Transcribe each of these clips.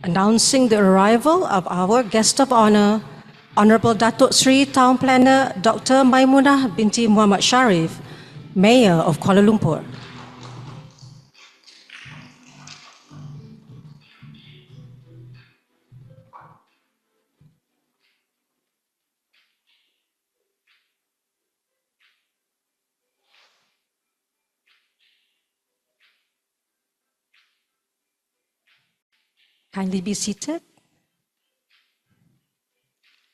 announcing the arrival of our guest of honor, Honorable Datuk Sri Town Planner Dr. Maimunah binti Muhammad Sharif, Mayor of Kuala Lumpur. Kindly be seated.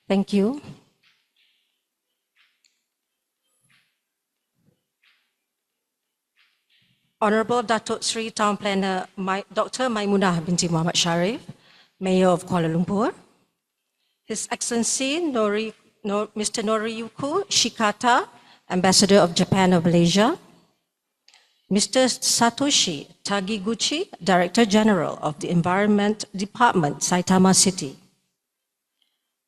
Thank you. Honorable Datuk Sri Town Planner Dr. Maimunah binti Muhammad Sharif, Mayor of Kuala Lumpur, His Excellency Mr. Noriyuku Shikata, Ambassador of Japan of Malaysia, Mr. Satoshi Tagiguchi, Director General of the Environment Department, Saitama City,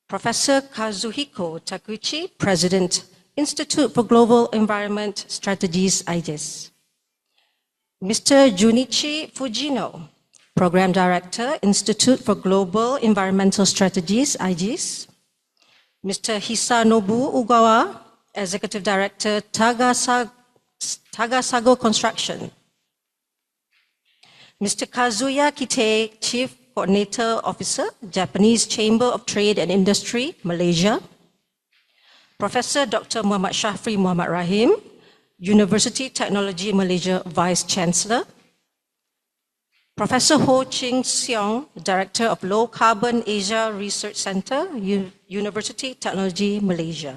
Professor Kazuhiko Takuchi, President, Institute for Global Environment Strategies, IGES, Mr. Junichi Fujino, Program Director, Institute for Global Environmental Strategies, IGES, Mr. Hisanobu Ugawa, Executive Director, Tagasago Construction, Mr. Kazuya Kite, Chief Coordinator Officer, Japanese Chamber of Trade and Industry, Malaysia, Professor Dr. Muhammad Shafri Muhammad Rahim, University Technology Malaysia Vice Chancellor, Professor Ho Ching Seong, Director of Low Carbon Asia Research Center, University Technology Malaysia.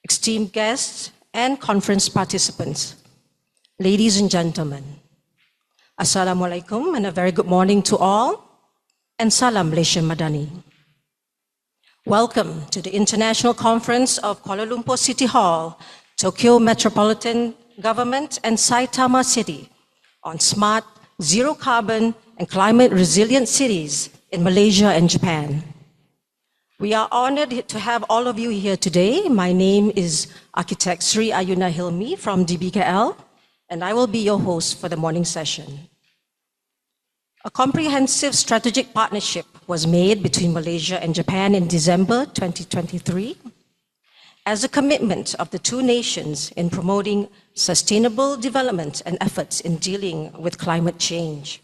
Esteemed guests and conference participants, ladies and gentlemen, Assalamualaikum and a very good morning to all, and Salam Malaysia Madani. Welcome to the International Conference of Kuala Lumpur City Hall, Tokyo Metropolitan Government and Saitama City on smart, zero carbon and climate resilient cities in Malaysia and Japan. We are honored to have all of you here today. My name is Architect Sri Ayuna Hilmi from DBKL, and I will be your host for the morning session. A comprehensive strategic partnership was made between Malaysia and Japan in December 2023 as a commitment of the two nations in promoting sustainable development and efforts in dealing with climate change.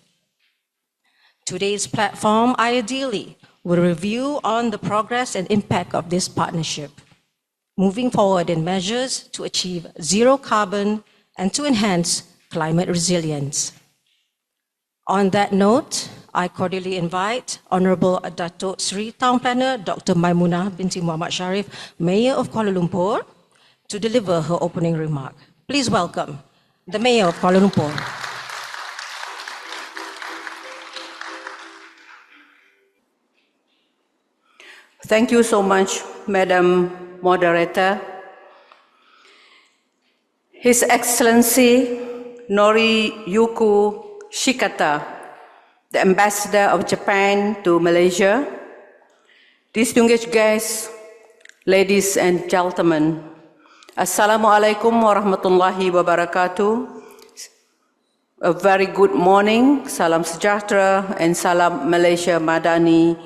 Today's platform ideally will review on the progress and impact of this partnership, moving forward in measures to achieve zero carbon and to enhance climate resilience. On that note, I cordially invite Honorable Datuk Sri Town Planner Dr. Maimunah binti Muhammad Sharif, Mayor of Kuala Lumpur, to deliver her opening remark. Please welcome the Mayor of Kuala Lumpur. Thank you so much, Madam Moderator. His Excellency Noriyuku Shikata, the Ambassador of Japan to Malaysia, distinguished guests, ladies and gentlemen, Assalamualaikum warahmatullahi wabarakatuh. A very good morning, salam sejahtera, and salam Malaysia Madani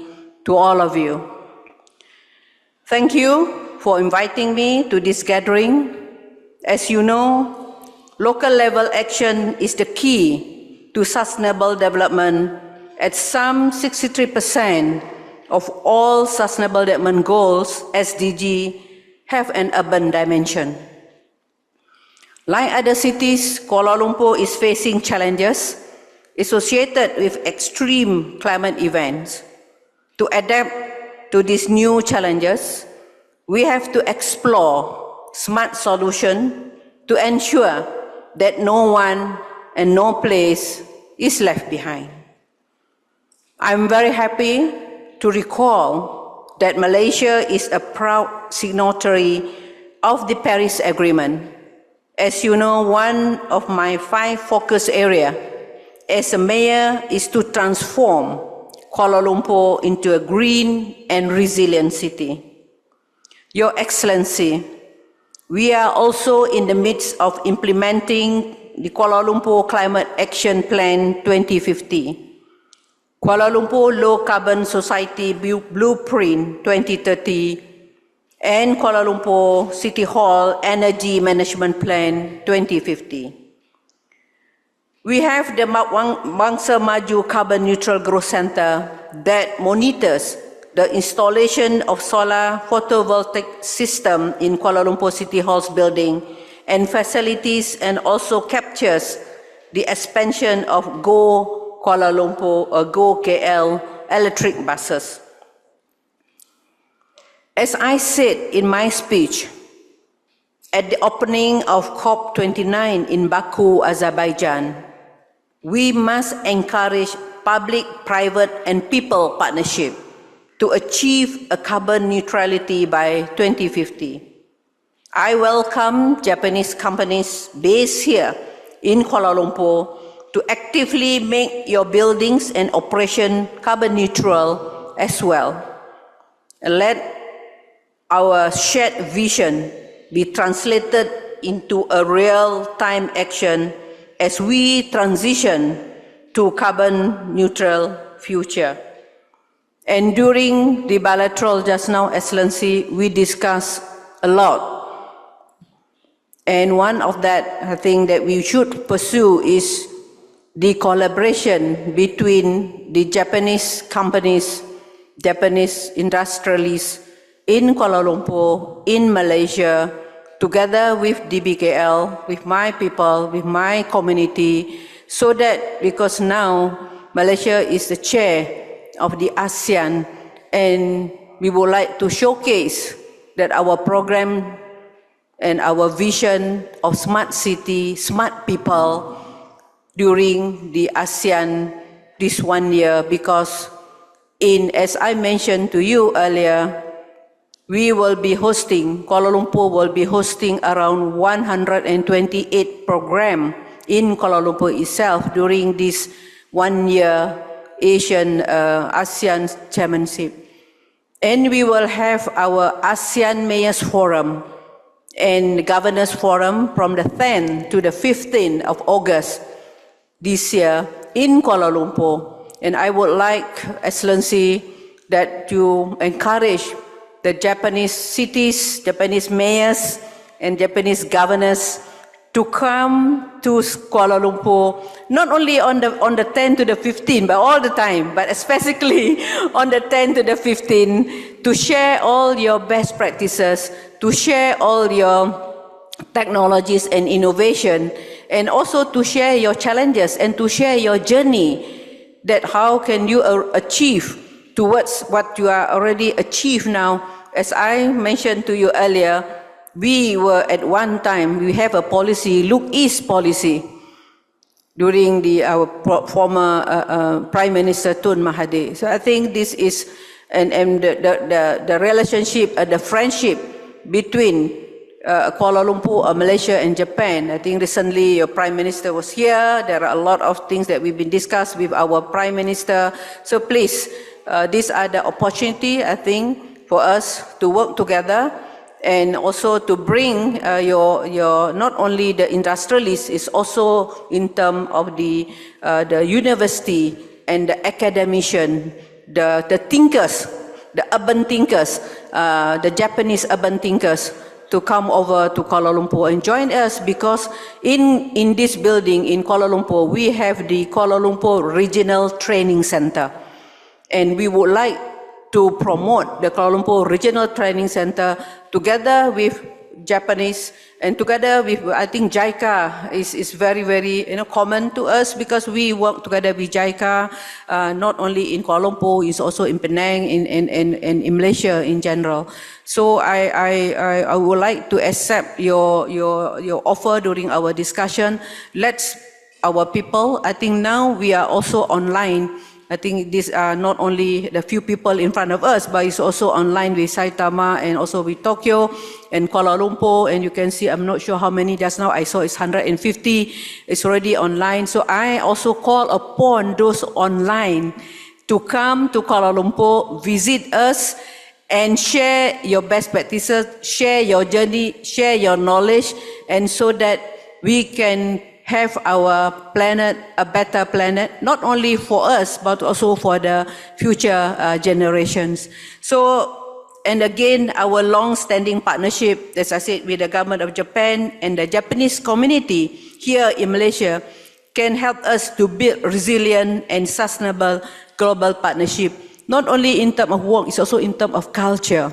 to all of you. Thank you for inviting me to this gathering. As you know, local level action is the key to sustainable development, at some 63% of all sustainable development goals, SDG, have an urban dimension. Like other cities, Kuala Lumpur is facing challenges associated with extreme climate events. To adapt to these new challenges, we have to explore smart solutions to ensure that no one and no place is left behind. I'm very happy to recall that Malaysia is a proud signatory of the Paris Agreement. As you know, one of my 5 focus areas as a mayor is to transform Kuala Lumpur into a green and resilient city. Your Excellency, we are also in the midst of implementing the Kuala Lumpur Climate Action Plan 2050. Kuala Lumpur Low Carbon Society Blueprint 2030, and Kuala Lumpur City Hall Energy Management Plan 2050. We have the Bangsa Maju Carbon Neutral Growth Center that monitors the installation of solar photovoltaic system in Kuala Lumpur City Hall's building and facilities, and also captures the expansion of Go Kuala Lumpur or Go KL electric buses. As I said in my speech at the opening of COP29 in Baku, Azerbaijan, we must encourage public, private, and people partnership to achieve a carbon neutrality by 2050. I welcome Japanese companies based here in Kuala Lumpur to actively make your buildings and operation carbon neutral as well. And let our shared vision be translated into a real-time action as we transition to carbon neutral future. And during the bilateral just now, Excellency, we discussed a lot. And one of that, I think that we should pursue is the collaboration between the Japanese companies, Japanese industrialists in Kuala Lumpur, in Malaysia, together with DBKL, with my people, with my community, so that, because now Malaysia is the chair of the ASEAN, and we would like to showcase that our program and our vision of smart city, smart people during the ASEAN this 1 year, because as I mentioned to you earlier, we will be hosting, Kuala Lumpur will be hosting around 128 programs in Kuala Lumpur itself during this 1 year ASEAN chairmanship. And we will have our ASEAN Mayors Forum and Governors Forum from the 10th to the 15th of August this year in Kuala Lumpur. And I would like, Excellency, that you encourage the Japanese cities, Japanese mayors, and Japanese governors to come to Kuala Lumpur, not only on the 10th to the 15th, but all the time, but especially on the 10th to the 15th, to share all your best practices, to share all your technologies and innovation, and also to share your challenges and to share your journey, that how can you achieve towards what you are already achieved now. As I mentioned to you earlier, we were at one time, we have a policy, Look East policy, during our former Prime Minister Tun Mahathir. So I think this is, and the relationship, the friendship between Kuala Lumpur, Malaysia and Japan. I think recently your Prime Minister was here. There are a lot of things that we've been discussed with our Prime Minister. So please, these are the opportunity, I think, for us to work together, and also to bring your not only the industrialists, is also in terms of the university and the academician, the thinkers, the urban thinkers, the Japanese urban thinkers, to come over to Kuala Lumpur and join us, because in this building in Kuala Lumpur, we have the Kuala Lumpur Regional Training Center. And we would like to promote the Kuala Lumpur Regional Training Center together with Japanese, and together with, I think JICA is very, very common to us, because we work together with JICA, not only in Kuala Lumpur, it's also in Penang and in Malaysia in general. So I would like to accept your offer during our discussion. Let's, our people, I think now we are also online. I think these are not only the few people in front of us, but it's also online with Saitama and also with Tokyo and Kuala Lumpur. And you can see, I'm not sure how many just now, I saw it's 150. It's already online. So I also call upon those online to come to Kuala Lumpur, visit us, and share your best practices, share your journey, share your knowledge, and so that we can have our planet a better planet, not only for us, but also for the future generations. So, and again, our long-standing partnership, as I said, with the government of Japan and the Japanese community here in Malaysia can help us to build resilient and sustainable global partnership, not only in terms of work, it's also in terms of culture.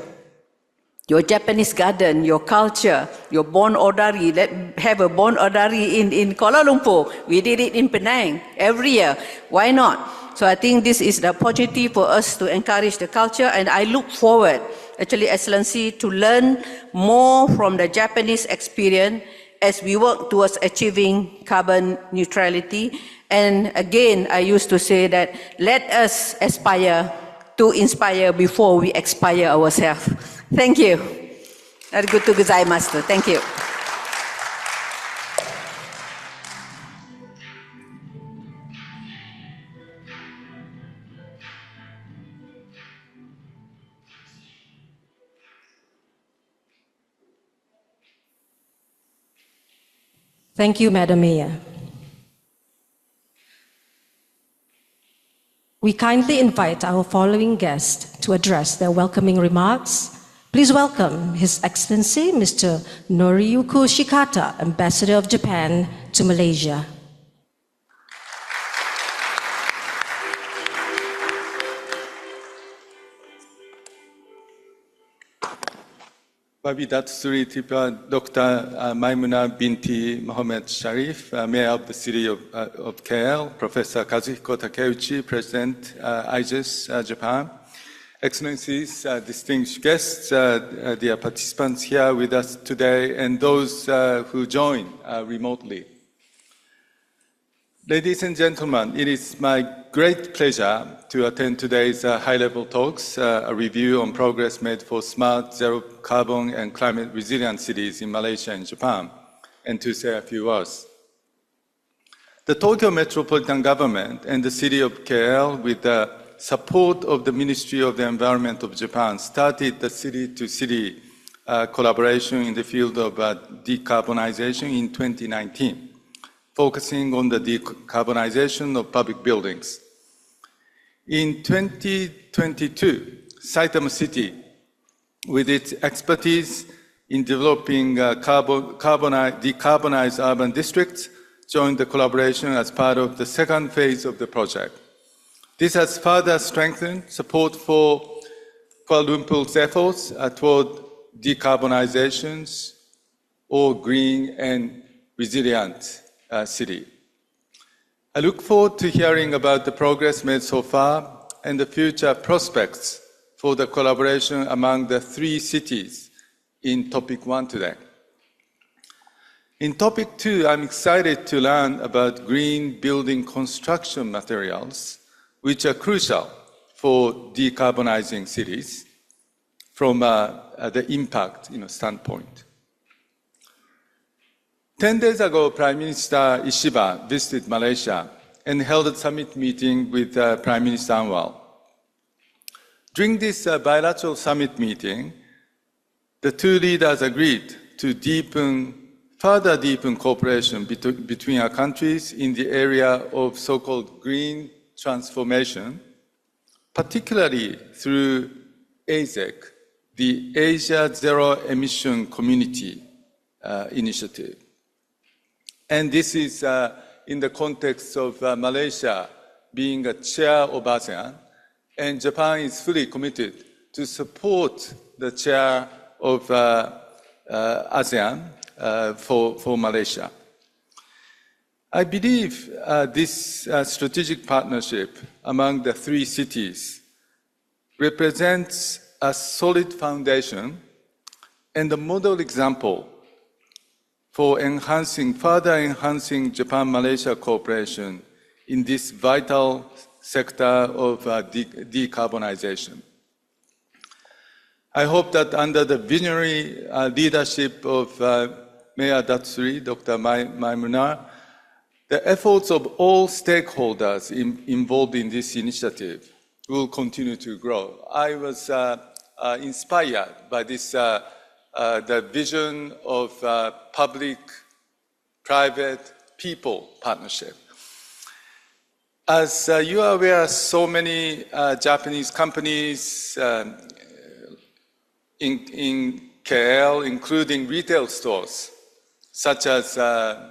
Your Japanese garden, your culture, your bon odari, have a bon odari in Kuala Lumpur. We did it in Penang every year. Why not? So I think this is the opportunity for us to encourage the culture, and I look forward, actually, Excellency, to learn more from the Japanese experience as we work towards achieving carbon neutrality. And again, I used to say that let us aspire to inspire before we expire ourselves. Thank you. Arigatou gozaimasu. Thank you. Thank you, Madam Mayor. We kindly invite our following guests to address their welcoming remarks. Please welcome His Excellency Mr. Noriyuki Shikata, Ambassador of Japan to Malaysia. Wabidat Suri Tipa Dr. Maimuna Binti Mohammed Sharif, Mayor of the City of KL, Professor Kazuhiko Takeuchi, President, IGES, Japan, Excellencies, distinguished guests, dear participants here with us today, and those who join remotely. Ladies and gentlemen, it is my great pleasure to attend today's high-level talks, a review on progress made for smart, zero-carbon and climate-resilient cities in Malaysia and Japan, and to say a few words. The Tokyo Metropolitan Government and the City of KL, with the support of the Ministry of the Environment of Japan, started the city-to-city collaboration in the field of decarbonization in 2019. Focusing on the decarbonization of public buildings. In 2022, Saitama City, with its expertise in developing decarbonized urban districts, joined the collaboration as part of the second phase of the project. This has further strengthened support for Kuala Lumpur's efforts toward decarbonizations or green and resilient city. I look forward to hearing about the progress made so far and the future prospects for the collaboration among the three cities in topic 1 today. In topic 2, I'm excited to learn about green building construction materials, which are crucial for decarbonizing cities from the impact standpoint. 10 days ago, Prime Minister Ishiba visited Malaysia and held a summit meeting with Prime Minister Anwar. During this bilateral summit meeting, the two leaders agreed to further deepen cooperation between our countries in the area of so-called green transformation, particularly through AZEC, the Asia Zero Emission Community Initiative. And this is in the context of Malaysia being a chair of ASEAN, and Japan is fully committed to support the chair of ASEAN for Malaysia. I believe this strategic partnership among the three cities represents a solid foundation and a model example for further enhancing Japan-Malaysia cooperation in this vital sector of decarbonization. I hope that under the visionary leadership of Mayor Datsuri, Dr. Maimuna, the efforts of all stakeholders involved in this initiative will continue to grow. I was inspired by this the vision of public, private, people partnership. As you are aware, so many Japanese companies in KL, including retail stores, such as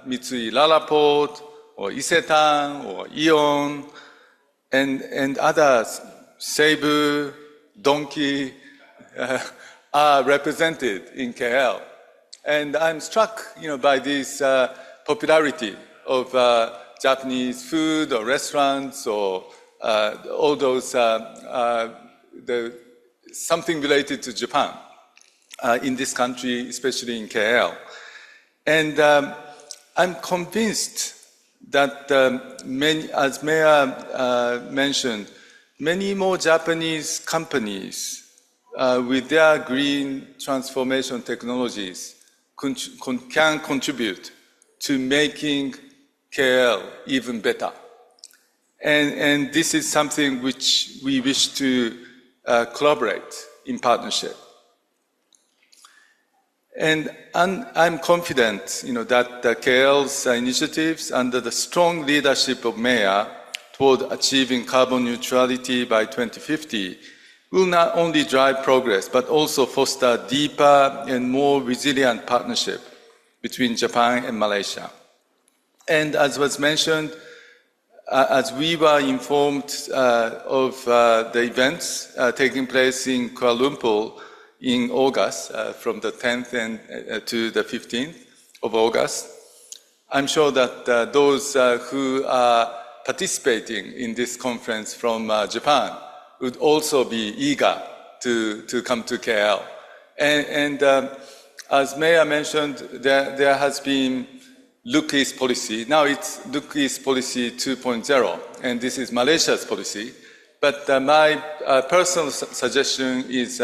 Mitsui Lalaport, or Isetan, or Ion, and others, Seibu, Donki, are represented in KL. And I'm struck, by this popularity of Japanese food or restaurants or all those something related to Japan in this country, especially in KL. And I'm convinced that as Mayor mentioned, many more Japanese companies with their green transformation technologies can contribute to making KL even better. And this is something which we wish to collaborate in partnership. And I'm confident, that KL's initiatives under the strong leadership of Mayor toward achieving carbon neutrality by 2050 will not only drive progress, but also foster deeper and more resilient partnership between Japan and Malaysia. And as was mentioned, as we were informed of the events taking place in Kuala Lumpur in August, from the 10th to the 15th of August, I'm sure that those who are participating in this conference from Japan would also be eager to come to KL. And as Mayor mentioned, there has been Look East policy. Now it's Look East policy 2.0, and this is Malaysia's policy. But my personal suggestion is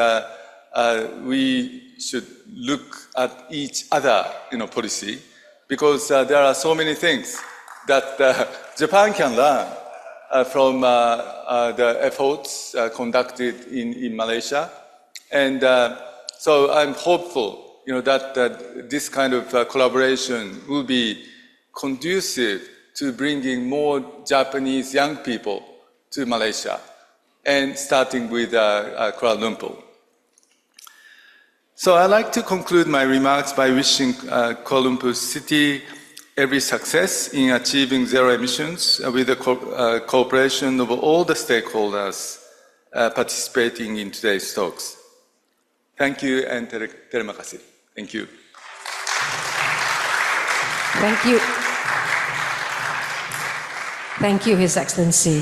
we should look at each other, policy, because there are so many things that Japan can learn from the efforts conducted in Malaysia. And so I'm hopeful, that this kind of collaboration will be conducive to bringing more Japanese young people to Malaysia, and starting with Kuala Lumpur. So I'd like to conclude my remarks by wishing Kuala Lumpur City every success in achieving zero emissions with the cooperation of all the stakeholders participating in today's talks. Thank you, and terima kasih. Thank you. Thank you. Thank you, His Excellency.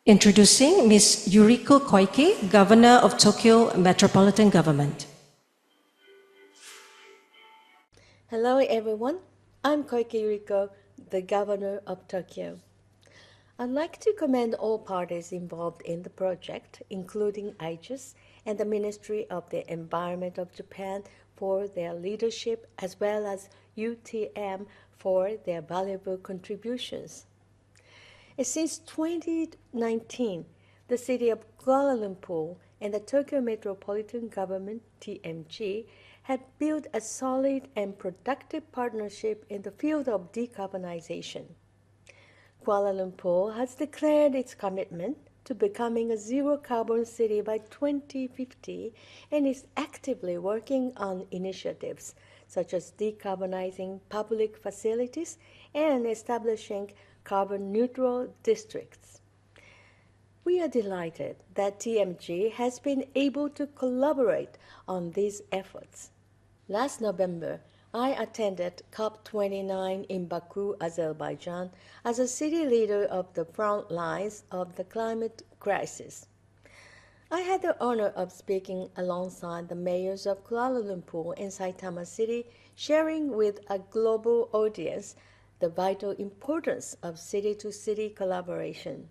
Introducing Ms. Yuriko Koike, Governor of Tokyo Metropolitan Government. Hello everyone, I'm Koike Yuriko, the Governor of Tokyo. I'd like to commend all parties involved in the project, including AIGES and the Ministry of the Environment of Japan for their leadership, as well as UTM for their valuable contributions. Since 2019, the City of Kuala Lumpur and the Tokyo Metropolitan Government, TMG, have built a solid and productive partnership in the field of decarbonization. Kuala Lumpur has declared its commitment to becoming a zero-carbon city by 2050 and is actively working on initiatives such as decarbonizing public facilities and establishing carbon-neutral districts. We are delighted that TMG has been able to collaborate on these efforts. Last November, I attended COP29 in Baku, Azerbaijan, as a city leader of the front lines of the climate crisis. I had the honor of speaking alongside the mayors of Kuala Lumpur and Saitama City, sharing with a global audience the vital importance of city-to-city collaboration.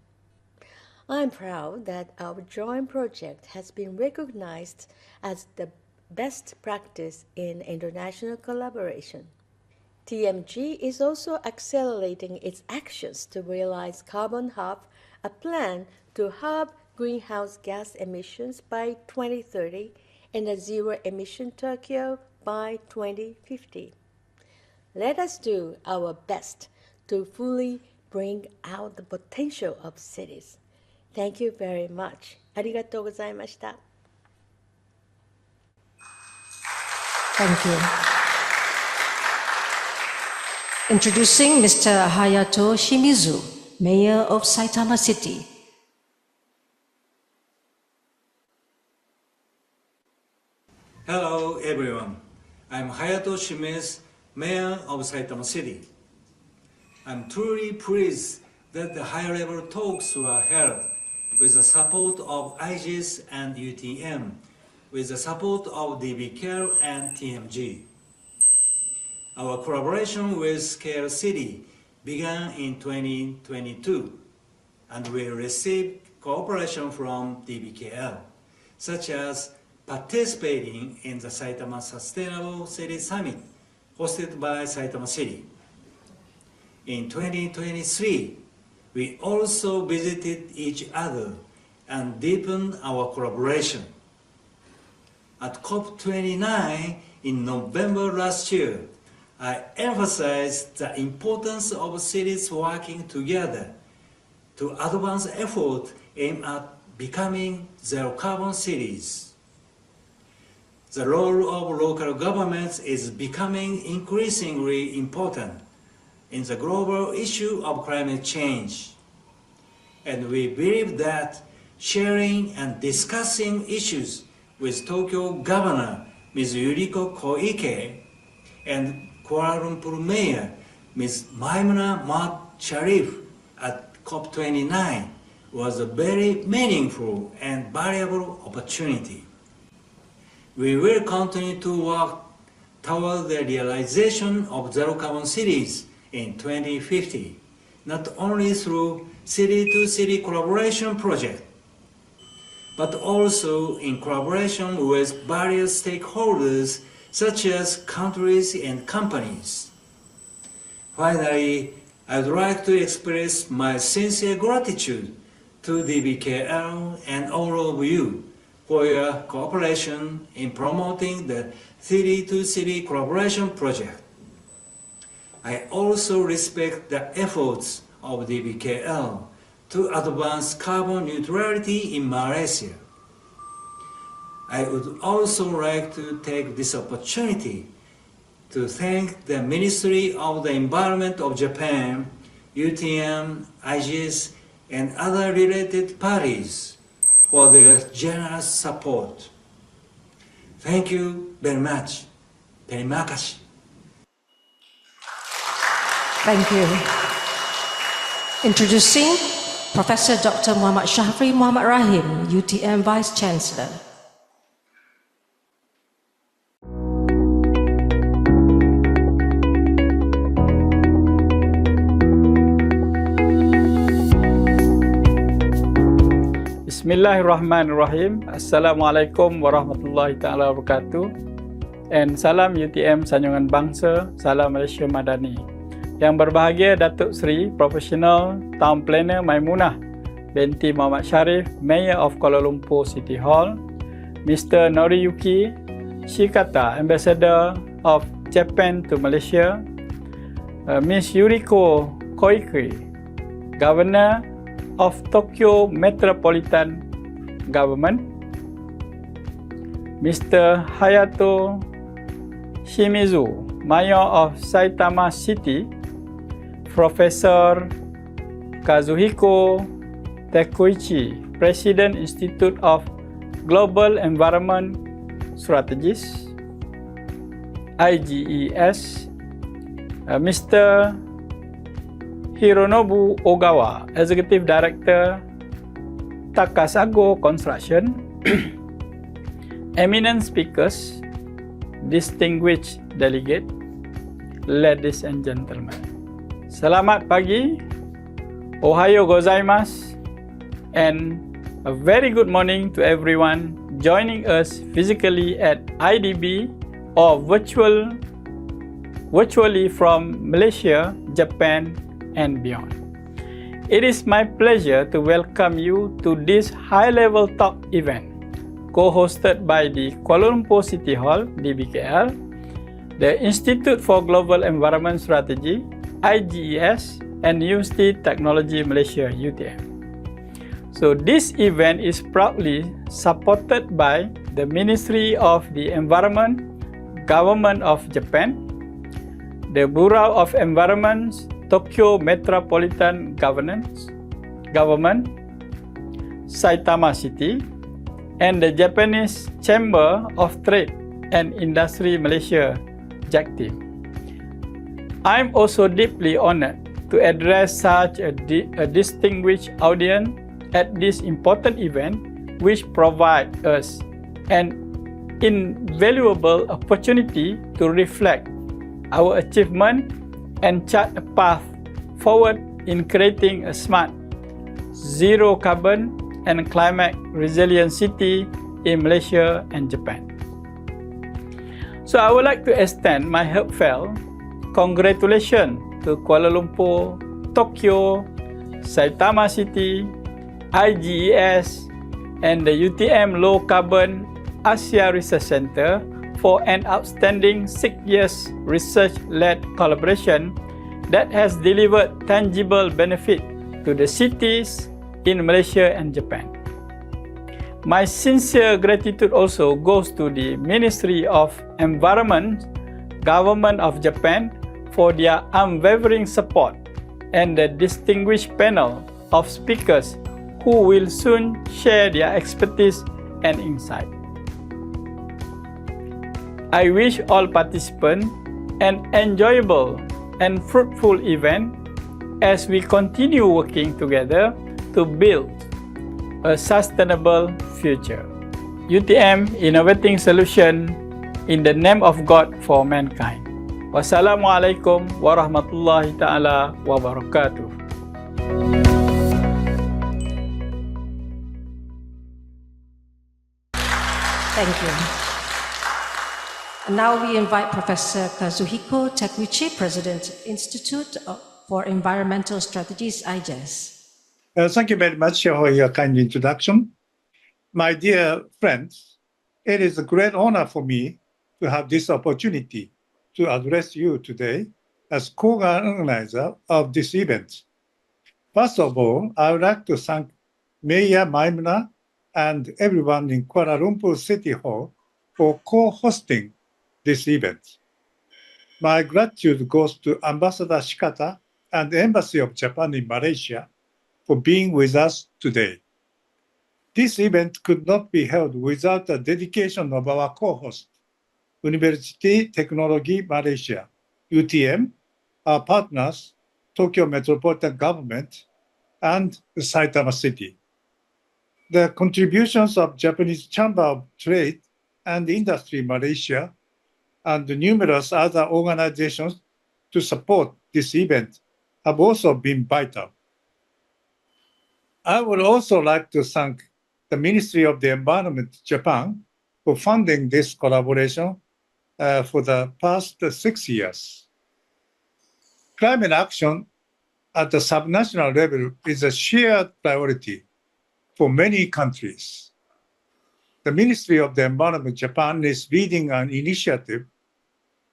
I'm proud that our joint project has been recognized as the best practice in international collaboration. TMG is also accelerating its actions to realize Carbon Hub, a plan to halve greenhouse gas emissions by 2030 and a zero-emission Tokyo by 2050. Let us do our best to fully bring out the potential of cities. Thank you very much. ありがとうございました。Thank you. Introducing Mr. Hayato Shimizu, Mayor of Saitama City. Hello everyone, I'm Hayato Shimizu, Mayor of Saitama City. I'm truly pleased that the high-level talks were held with the support of IGES and UTM, with the support of DBCare and TMG. Our collaboration with Scale City began in 2022, and we received cooperation from DBKL, such as participating in the Saitama Sustainable City Summit hosted by Saitama City. In 2023, we also visited each other and deepened our collaboration. At COP29 in November last year, I emphasized the importance of cities working together to advance efforts aimed at becoming zero-carbon cities. The role of local governments is becoming increasingly important in the global issue of climate change. And we believe that sharing and discussing issues with Tokyo Governor Ms. Yuriko Koike and Kuala Lumpur Mayor Ms. Maimuna Mat Sharif at COP29 was a very meaningful and valuable opportunity. We will continue to work toward the realization of zero-carbon cities in 2050, not only through city-to-city collaboration projects, but also in collaboration with various stakeholders such as countries and companies. Finally, I would like to express my sincere gratitude to DBKL and all of you for your cooperation in promoting the city-to-city collaboration project. I also respect the efforts of DBKL to advance carbon neutrality in Malaysia. I would also like to take this opportunity to thank the Ministry of the Environment of Japan, UTM, IGES, and other related parties for their generous support. Thank you very much. Terima kasih. Thank you. Introducing Professor Dr. Muhammad Shafri Muhammad Rahim, UTM Vice Chancellor. Bismillahirrahmanirrahim. Assalamualaikum warahmatullahi taala wabarakatuh. And salam UTM Sanjungan Bangsa, salam Malaysia Madani. Yang berbahagia Datuk Seri Professional Town Planner Maimunah binti Muhammad Sharif, Mayor of Kuala Lumpur City Hall, Mr. Noriyuki Shikata, Ambassador of Japan to Malaysia, Ms. Yuriko Koike, Governor of Tokyo Metropolitan Government, Mr. Hayato Shimizu, Mayor of Saitama City, Professor Kazuhiko Takuichi, President Institute of Global Environment Strategies, IGES, Mr. Hironobu Ogawa, Executive Director, Takasago Construction, eminent speakers, distinguished delegate, ladies and gentlemen. Selamat pagi, Ohayo gozaimasu, and a very good morning to everyone joining us physically at IDB or virtually from Malaysia, Japan, and beyond. It is my pleasure to welcome you to this high-level talk event co-hosted by the Kuala Lumpur City Hall, DBKL, the Institute for Global Environment Strategy, IGES, and University Technology Malaysia, UTM. So this event is proudly supported by the Ministry of the Environment, Government of Japan, the Bureau of Environment, Tokyo Metropolitan Government, Saitama City, and the Japanese Chamber of Trade and Industry Malaysia, JACTIM. I'm also deeply honored to address such a distinguished audience at this important event, which provides us an invaluable opportunity to reflect our achievement and chart a path forward in creating a smart, zero carbon and climate resilient city in Malaysia and Japan. So I would like to extend my heartfelt congratulations to Kuala Lumpur, Tokyo, Saitama City, IGES, and the UTM Low Carbon Asia Research Center for an outstanding 6 years research-led collaboration that has delivered tangible benefit to the cities in Malaysia and Japan. My sincere gratitude also goes to the Ministry of Environment, Government of Japan for their unwavering support and the distinguished panel of speakers who will soon share their expertise and insight. I wish all participants an enjoyable and fruitful event as we continue working together to build a sustainable future. UTM Innovating Solution in the name of God for mankind. Wassalamualaikum warahmatullahi ta'ala wabarakatuh. Thank you. And now we invite Professor Kazuhiko Takuchi, President, Institute for Environmental Strategies, IGES. Thank you very much for your kind introduction. My dear friends, it is a great honor for me to have this opportunity to address you today as co-organizer of this event. First of all, I would like to thank Mayor Maimuna and everyone in Kuala Lumpur City Hall for co-hosting this event. My gratitude goes to Ambassador Shikata and the Embassy of Japan in Malaysia for being with us today. This event could not be held without the dedication of our co-host, University Technology Malaysia, UTM, our partners, Tokyo Metropolitan Government, and Saitama City. The contributions of Japanese Chamber of Trade and Industry Malaysia and numerous other organizations to support this event have also been vital. I would also like to thank the Ministry of the Environment, Japan, for funding this collaboration for the past 6 years. Climate action at the subnational level is a shared priority for many countries. The Ministry of the Environment, Japan, is leading an initiative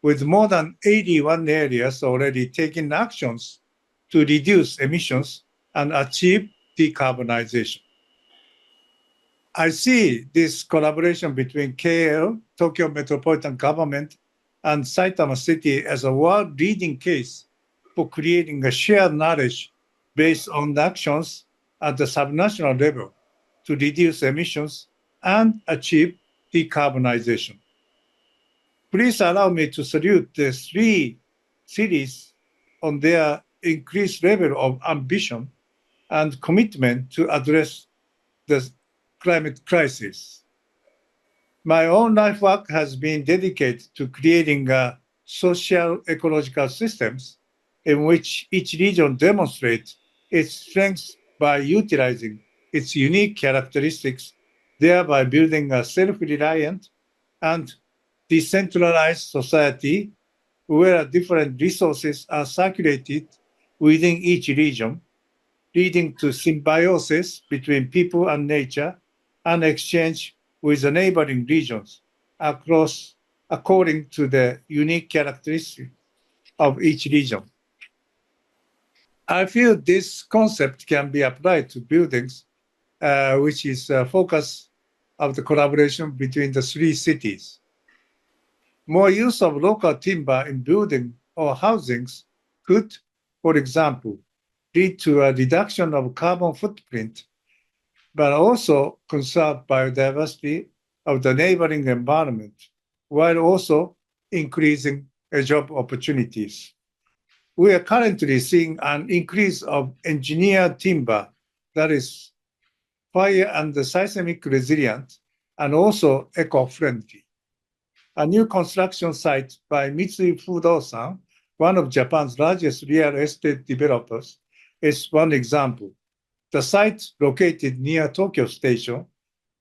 with more than 81 areas already taking actions to reduce emissions and achieve decarbonization. I see this collaboration between KL, Tokyo Metropolitan Government, and Saitama City as a world-leading case for creating a shared knowledge based on the actions at the subnational level to reduce emissions and achieve decarbonization. Please allow me to salute the 3 cities on their increased level of ambition and commitment to address the climate crisis. My own life work has been dedicated to creating social ecological systems in which each region demonstrates its strengths by utilizing its unique characteristics, thereby building a self-reliant and decentralized society where different resources are circulated within each region, leading to symbiosis between people and nature and exchange with the neighboring regions across according to the unique characteristics of each region. I feel this concept can be applied to buildings, which is a focus of the collaboration between the three cities. More use of local timber in building or housings could, for example, lead to a reduction of carbon footprint, but also conserve biodiversity of the neighboring environment, while also increasing job opportunities. We are currently seeing an increase of engineered timber that is fire and seismic resilient and also eco-friendly. A new construction site by Mitsui Fudosan, one of Japan's largest real estate developers, is one example. The site located near Tokyo Station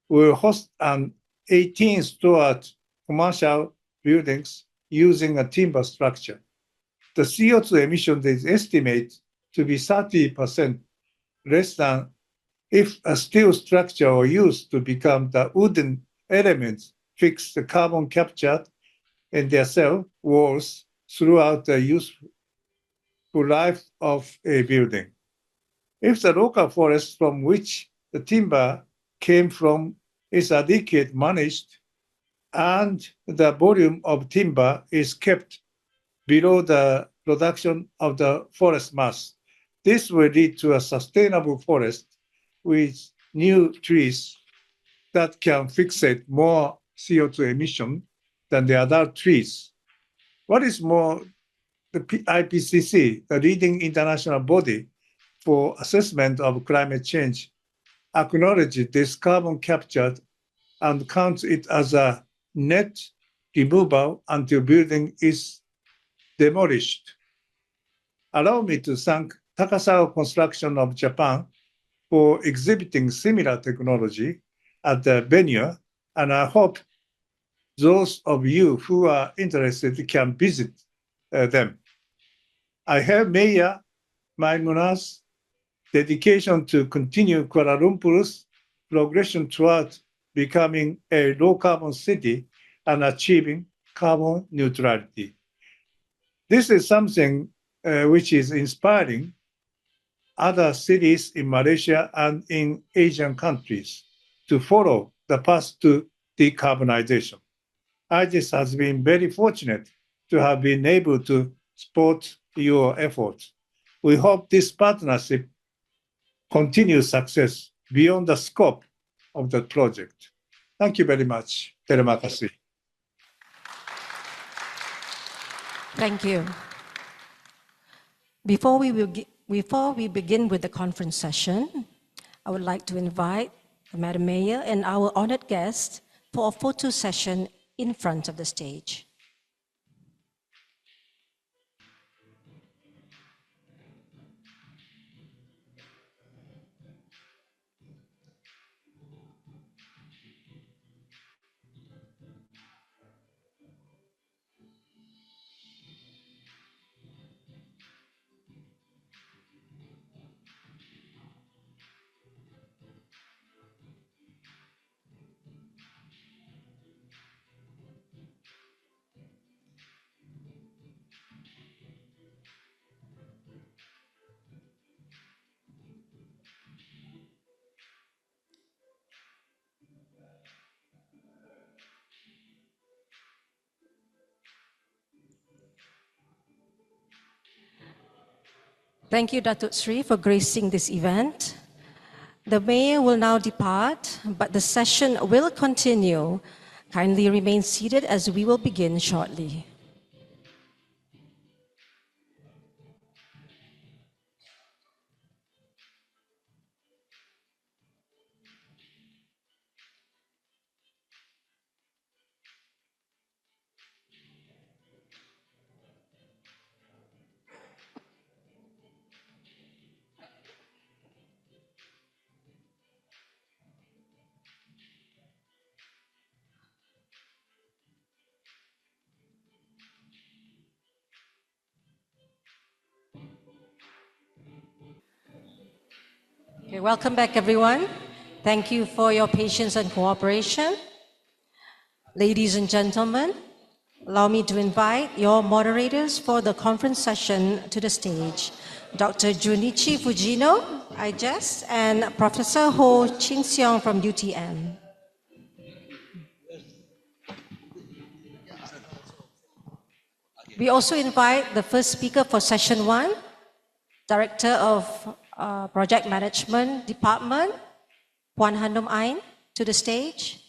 will host an 18-story commercial buildings using a timber structure. The CO2 emission is estimated to be 30% less than if a steel structure were used to become the wooden elements fix the carbon captured in their cell walls throughout the useful life of a building. If the local forest from which the timber came from is adequately managed and the volume of timber is kept below the production of the forest mass, this will lead to a sustainable forest with new trees that can fixate more CO2 emission than the other trees. What is more, the IPCC, the leading international body for assessment of climate change, acknowledges this carbon captured and counts it as a net removal until building is demolished. Allow me to thank Takasawa Construction of Japan for exhibiting similar technology at the venue, and I hope those of you who are interested can visit them. I have Mayor Maimuna's dedication to continue Kuala Lumpur's progression toward becoming a low-carbon city and achieving carbon neutrality. This is something which is inspiring other cities in Malaysia and in Asian countries to follow the path to decarbonization. IGES has been very fortunate to have been able to support your efforts. We hope this partnership continues success beyond the scope of the project. Thank you very much. Terima kasih. Thank you. Before we begin with the conference session, I would like to invite Madam Mayor and our honored guest for a photo session in front of the stage. Thank you, Datuk Sri, for gracing this event. The Mayor will now depart, but the session will continue. Kindly remain seated as we will begin shortly. Okay, welcome back, everyone. Thank you for your patience and cooperation. Ladies and gentlemen, Allow me to invite your moderators for the conference session to the stage. Dr. Junichi Fujino, IJES, and Professor Ho Chin Seong from UTM. We also invite the first speaker for session 1, Director of Project Management Department, Puan Handom Ain, to the stage.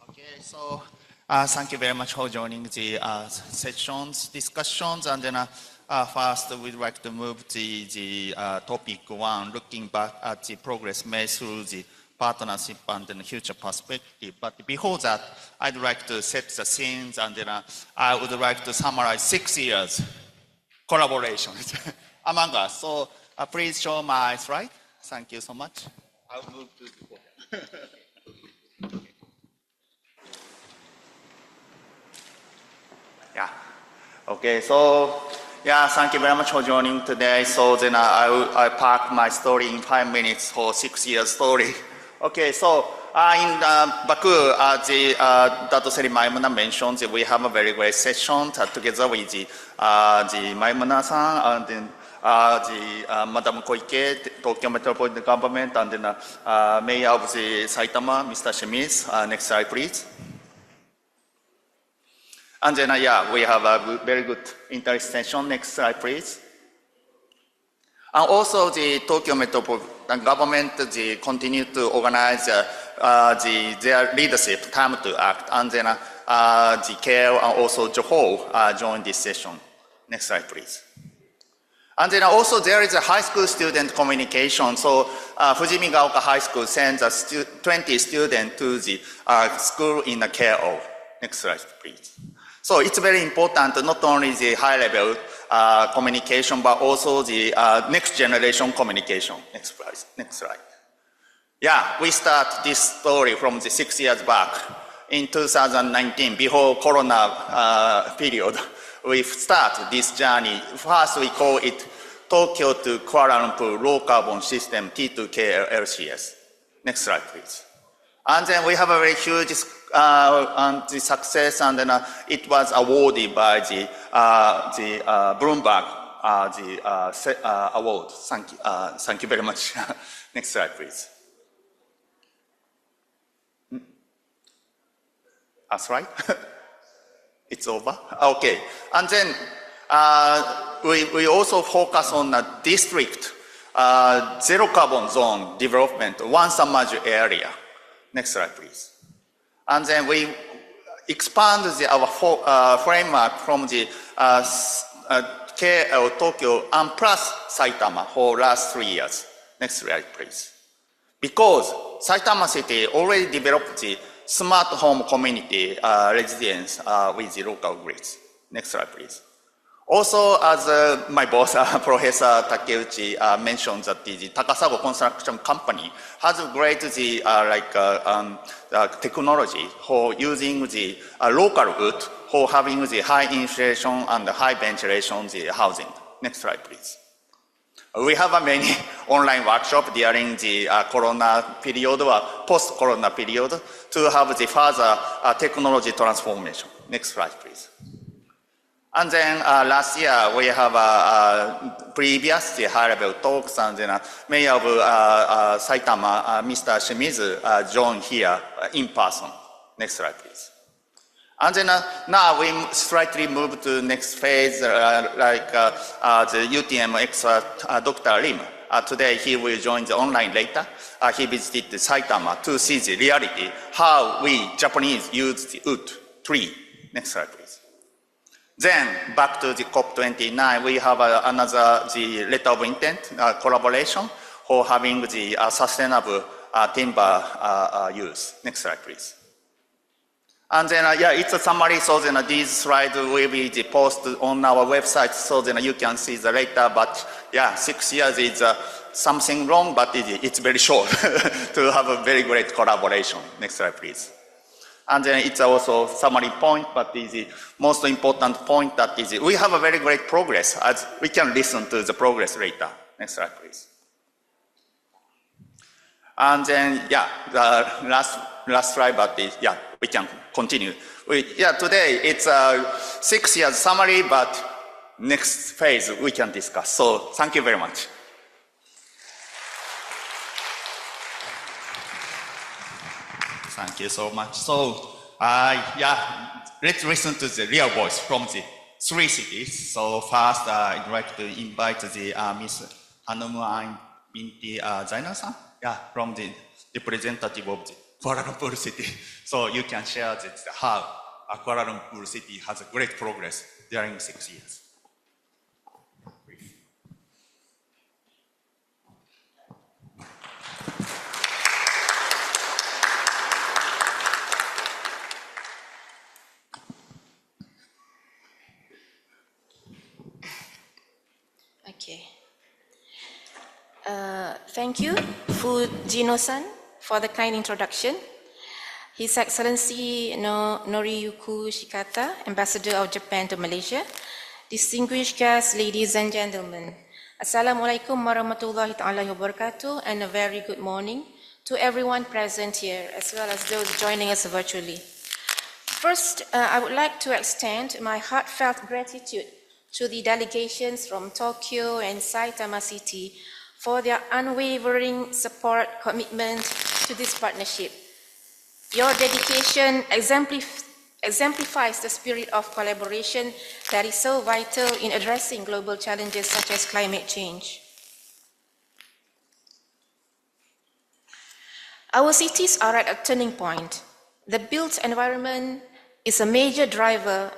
Okay, so thank you very much for joining the sessions, discussions, and then first we'd like to move the topic 1, looking back at the progress made through the partnership and the future perspective. But before that, I'd like to set the scenes, and then I would like to summarize 6 years collaboration among us. So please show my slide. Thank you so much. I'll move to the podium. Yeah. Okay, so yeah, thank you very much for joining today. So then I pack my story in 5 minutes for 6 years story. Okay, so in Baku, Dr. Seri Maimuna mentioned that we have a very great session together with the Maimuna-san and then Madam Koike, Tokyo Metropolitan Government, and then Mayor of the Saitama, Mr. Shimiz. Next slide, please. And then, yeah, we have a very good interest session. Next slide, please. And also, the Tokyo Metropolitan Government continue to organize their leadership, Time to Act, and then the CARE and also Johor join this session. Next slide, please. And then also there is a high school student communication. So Fujimigaoka High School sends 20 students to the school in the CARE. Next slide, please. So it's very important, not only the high-level communication, but also the next generation communication. Next slide. Yeah, we start this story from the 6 years back. In 2019, before Corona period, we start this journey. First, we call it Tokyo to Kuala Lumpur Low Carbon System T2K LCS. Next slide, please. And then we have a very huge the success, and then it was awarded by the Bloomberg award. Thank you very much. Next slide, please. That's right. It's over. Okay, and then we also focus on the district zero carbon zone development, one submerged area. Next slide, please. And then we expand our framework from the KL, Tokyo, and plus Saitama for last 3 years. Next slide, please. Because Saitama City already developed the smart home community residence with the local grids. Next slide, please. Also, as my boss, Professor Takeuchi, mentioned that the Takasago Construction Company has a great technology for using the local wood for having the high insulation and high ventilation the housing. Next slide, please. We have many online workshops during the Corona period or post-Corona period to have the further technology transformation. Next slide, please. And then last year, we have previous high-level talks, and then Mayor of Saitama, Mr. Shimizu, joined here in person. Next slide, please. And then now we slightly move to the next phase, the UTM expert, Dr. Lim. Today, he will join the online later. He visited Saitama to see the reality, how we Japanese use the wood tree. Next slide, please. Then back to the COP29, we have another letter of intent collaboration for having the sustainable timber use. Next slide, please. And then yeah, it's a summary. So then these slides will be posted on our website, so then you can see the later. But yeah, 6 years is something wrong, but it's very short to have a very great collaboration. Next slide, please. And then it's also summary point, but the most important point that is we have a very great progress, as we can listen to the progress later. Next slide, please. And then, yeah, the last slide, but yeah, we can continue. Today it's a 6 years summary, but next phase we can discuss. So thank you very much. Thank you so much. So, let's listen to the real voice from the 3 cities. So first, I'd like to invite the Miss Hanuma Binti Zainal-san, from the representative of the Kuala Lumpur City. So you can share how Kuala Lumpur City has a great progress during 6 years. Okay. Thank you, Fujino-san, for the kind introduction. His Excellency Noriyuki Shikata, Ambassador of Japan to Malaysia, distinguished guests, ladies and gentlemen, Assalamualaikum warahmatullahi ta'ala wabarakatuh, and a very good morning to everyone present here, as well as those joining us virtually. First, I would like to extend my heartfelt gratitude to the delegations from Tokyo and Saitama City for their unwavering support, commitment to this partnership. Your dedication exemplifies the spirit of collaboration that is so vital in addressing global challenges such as climate change. Our cities are at a turning point. The built environment is a major driver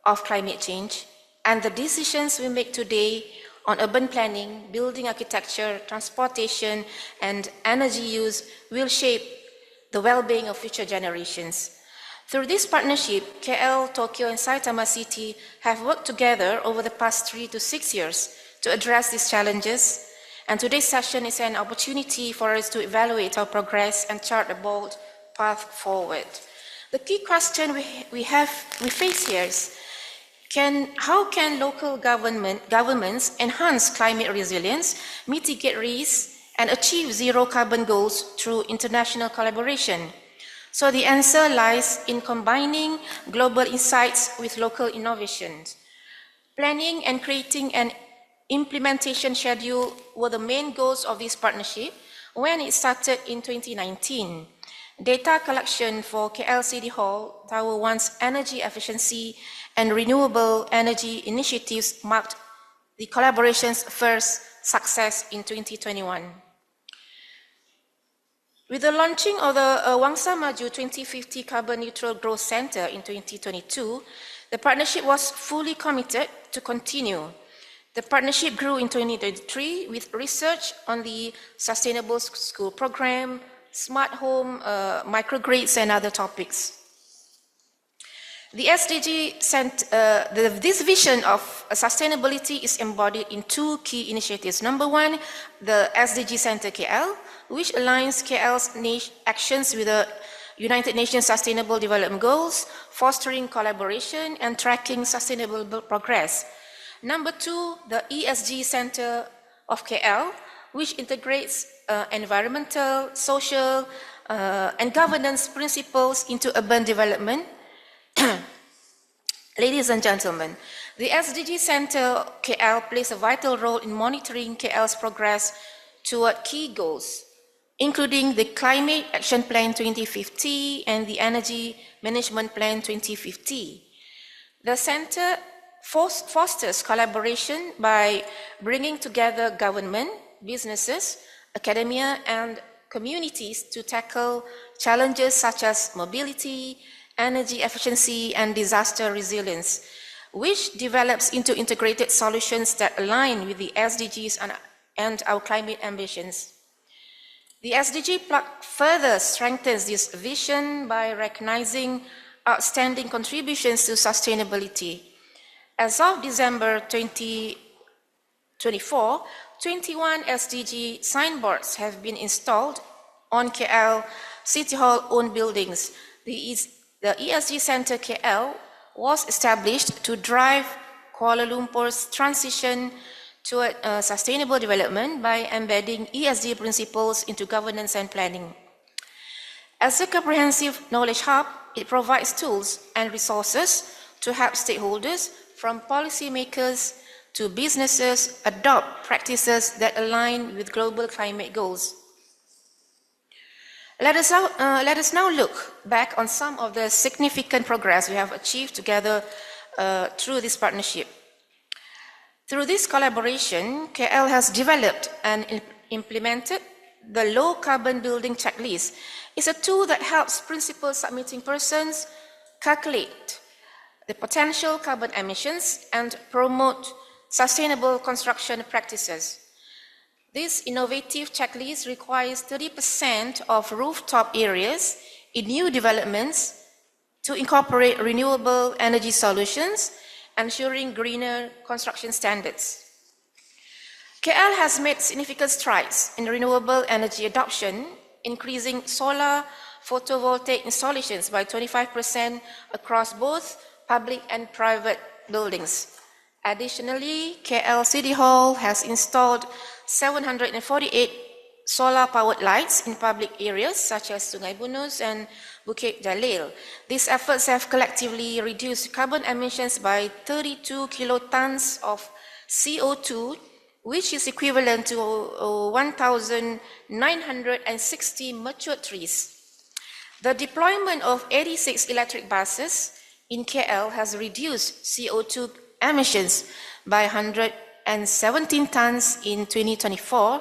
of climate change, and the decisions we make today on urban planning, building architecture, transportation, and energy use will shape the well-being of future generations. Through this partnership, KL, Tokyo, and Saitama City have worked together over the past 3 to 6 years to address these challenges, and today's session is an opportunity for us to evaluate our progress and chart a bold path forward. The key question we face here is, how can local governments enhance climate resilience, mitigate risks, and achieve zero carbon goals through international collaboration? So the answer lies in combining global insights with local innovations. Planning and creating an implementation schedule were the main goals of this partnership when it started in 2019. Data collection for KL City Hall, Tower 1's energy efficiency and renewable energy initiatives marked the collaboration's first success in 2021. With the launching of the Wangsa Maju 2050 Carbon Neutral Growth Center in 2022, the partnership was fully committed to continue. The partnership grew in 2023 with research on the Sustainable School Program, Smart Home, microgrids, and other topics. The SDG this vision of sustainability is embodied in 2 key initiatives. Number 1, the SDG Center KL, which aligns KL's actions with the United Nations Sustainable Development Goals, fostering collaboration and tracking sustainable progress. Number 2, the ESG Center of KL, which integrates environmental, social, and governance principles into urban development. Ladies and gentlemen, the SDG Center KL plays a vital role in monitoring KL's progress toward key goals, including the Climate Action Plan 2050 and the Energy Management Plan 2050. The center fosters collaboration by bringing together government, businesses, academia, and communities to tackle challenges such as mobility, energy efficiency, and disaster resilience, which develops into integrated solutions that align with the SDGs and our climate ambitions. The SDG further strengthens this vision by recognizing outstanding contributions to sustainability. As of December 2024, 21 SDG signboards have been installed on KL City Hall owned buildings. The ESG Center KL was established to drive Kuala Lumpur's transition toward sustainable development by embedding ESG principles into governance and planning. As a comprehensive knowledge hub, it provides tools and resources to help stakeholders, from policymakers to businesses, adopt practices that align with global climate goals. Let us now look back on some of the significant progress we have achieved together through this partnership. Through this collaboration, KL has developed and implemented the Low Carbon Building Checklist. It's a tool that helps principal submitting persons calculate the potential carbon emissions and promote sustainable construction practices. This innovative checklist requires 30% of rooftop areas in new developments to incorporate renewable energy solutions, ensuring greener construction standards. KL has made significant strides in renewable energy adoption, increasing solar photovoltaic installations by 25% across both public and private buildings. Additionally, KL City Hall has installed 748 solar-powered lights in public areas such as Sungai Bunus and Bukit Jalil. These efforts have collectively reduced carbon emissions by 32 kilotons of CO2, which is equivalent to 1,960 mature trees. The deployment of 86 electric buses in KL has reduced CO2 emissions by 117 tons in 2024,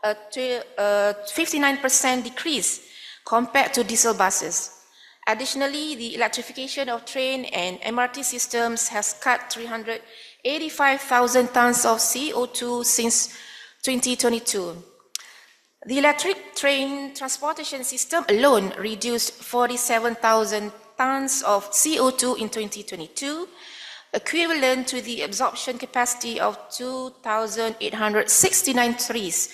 a 59% decrease compared to diesel buses. Additionally, the electrification of train and MRT systems has cut 385,000 tons of CO2 since 2022. The electric train transportation system alone reduced 47,000 tons of CO2 in 2022, equivalent to the absorption capacity of 2,869 trees,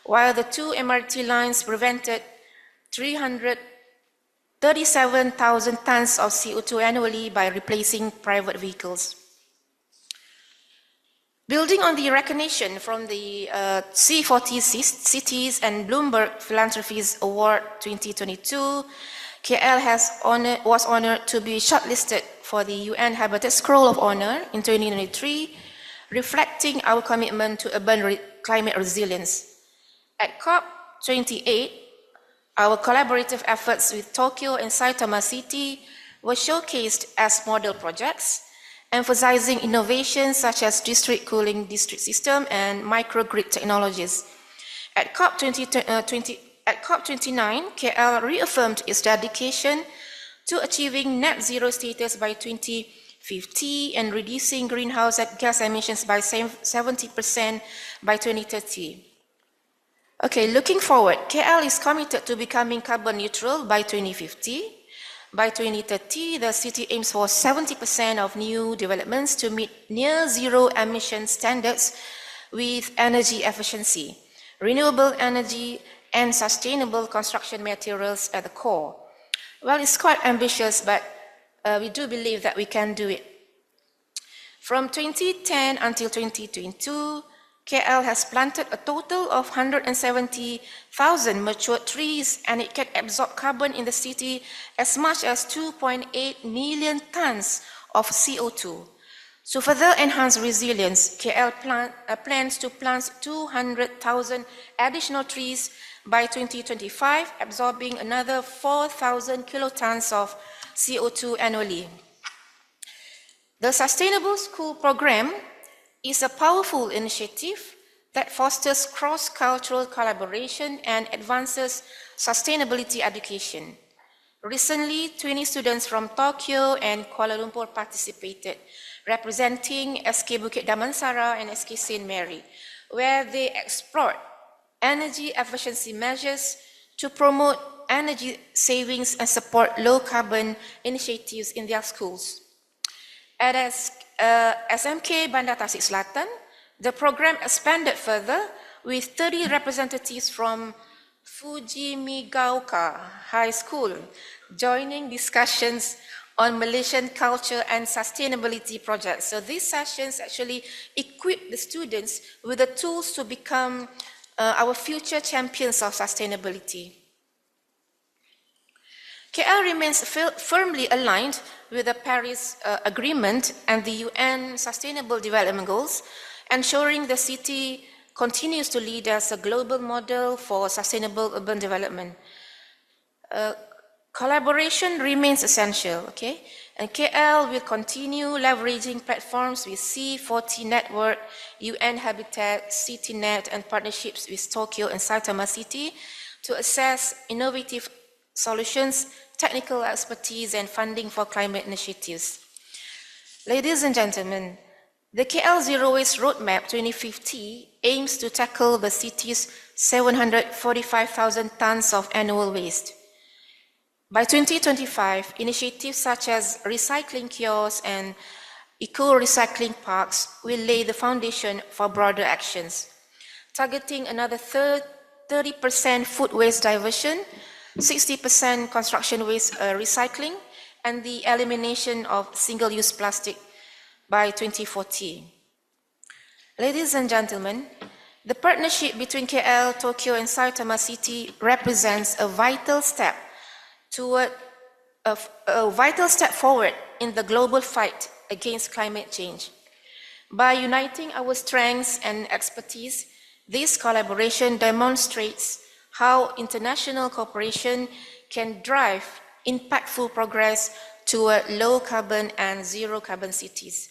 while the two MRT lines prevented 337,000 tons of CO2 annually by replacing private vehicles. Building on the recognition from the C40 Cities and Bloomberg Philanthropies Award 2022, KL was honored to be shortlisted for the UN Habitat Scroll of Honor in 2023, reflecting our commitment to urban climate resilience. At COP28, our collaborative efforts with Tokyo and Saitama City were showcased as model projects, emphasizing innovations such as district cooling district system and microgrid technologies. At COP29, KL reaffirmed its dedication to achieving net zero status by 2050 and reducing greenhouse gas emissions by 70% by 2030. Okay, looking forward, KL is committed to becoming carbon neutral by 2050. By 2030, the city aims for 70% of new developments to meet near zero emission standards with energy efficiency, renewable energy, and sustainable construction materials at the core. Well, it's quite ambitious, but we do believe that we can do it. From 2010 until 2022, KL has planted a total of 170,000 mature trees, and it can absorb carbon in the city as much as 2.8 million tons of CO2. To further enhance resilience, KL plans to plant 200,000 additional trees by 2025, absorbing another 4,000 kilotons of CO2 annually. The Sustainable School Program is a powerful initiative that fosters cross-cultural collaboration and advances sustainability education. Recently, 20 students from Tokyo and Kuala Lumpur participated, representing SK Bukit Damansara and SK St. Mary, where they explored energy efficiency measures to promote energy savings and support low-carbon initiatives in their schools. At SMK Bandar Tasik Selatan, the program expanded further with 30 representatives from Fujimigaoka High School, joining discussions on Malaysian culture and sustainability projects. So these sessions actually equip the students with the tools to become our future champions of sustainability. KL remains firmly aligned with the Paris Agreement and the UN Sustainable Development Goals, ensuring the city continues to lead as a global model for sustainable urban development. Collaboration remains essential, okay? And KL will continue leveraging platforms with C40 Network, UN Habitat, CityNet, and partnerships with Tokyo and Saitama City to assess innovative solutions, technical expertise, and funding for climate initiatives. Ladies and gentlemen, the KL Zero Waste Roadmap 2050 aims to tackle the city's 745,000 tons of annual waste. By 2025, initiatives such as recycling kiosks and eco-recycling parks will lay the foundation for broader actions, targeting another 30% food waste diversion, 60% construction waste recycling, and the elimination of single-use plastic by 2040. Ladies and gentlemen, the partnership between KL, Tokyo, and Saitama City represents a vital step forward in the global fight against climate change. By uniting our strengths and expertise, this collaboration demonstrates how international cooperation can drive impactful progress toward low carbon and zero carbon cities.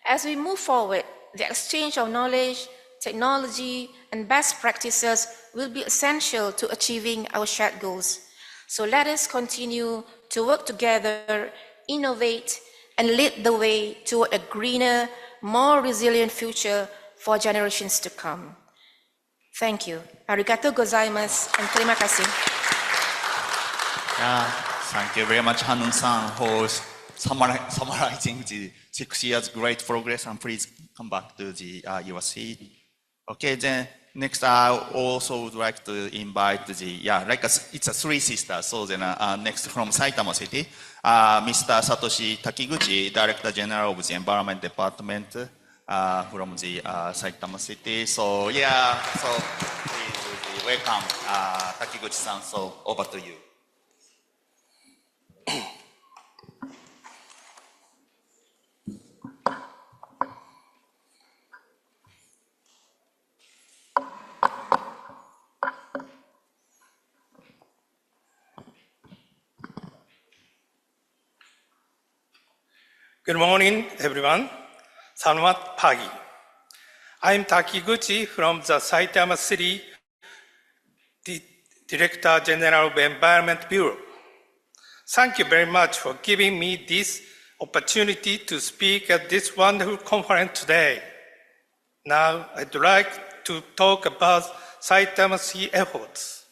As we move forward, the exchange of knowledge, technology, and best practices will be essential to achieving our shared goals. So let us continue to work together, innovate, and lead the way toward a greener, more resilient future for generations to come. Thank you. Arigatou gozaimasu, and terima kasih. Yeah, thank you very much, Hanun-san, for summarizing the 6 years great progress, and please come back to the, your seat. Okay, then next I also would like to invite it's a three sisters, so then next from Saitama City, Mr. Satoshi Takiguchi, Director General of the Environment Department from the Saitama City. So yeah, so please welcome Takiguchi-san, so over to you. Good morning, everyone. Selamat pagi. I'm Takiguchi from the Saitama City Director General of Environment Bureau. Thank you very much for giving me this opportunity to speak at this wonderful conference today. Now, I'd like to talk about Saitama City efforts.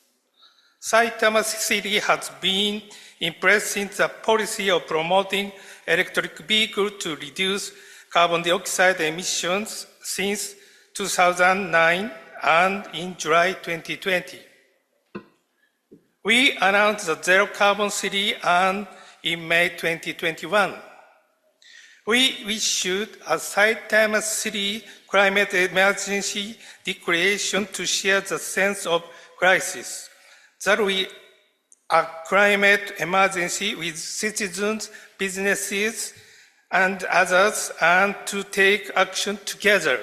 Saitama City has been embracing the policy of promoting electric vehicles to reduce carbon dioxide emissions since 2009 and in July 2020. We announced the Zero Carbon City and in May 2021. We issued a Saitama City Climate Emergency Declaration to share the sense of crisis that we a climate emergency with citizens, businesses, and others, and to take action together.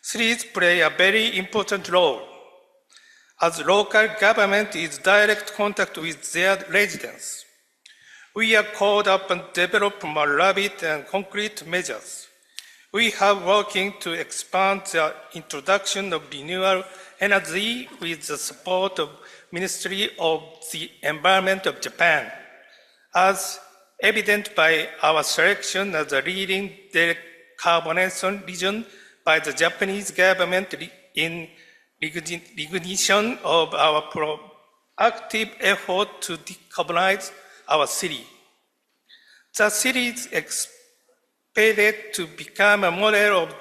Cities play a very important role, as local government is direct contact with their residents. We are called up and develop more rapid and concrete measures. We have working to expand the introduction of renewable energy with the support of Ministry of the Environment of Japan, as evident by our selection as a leading decarbonization region by the Japanese government in recognition of our proactive effort to decarbonize our city. The city is expected to become a model of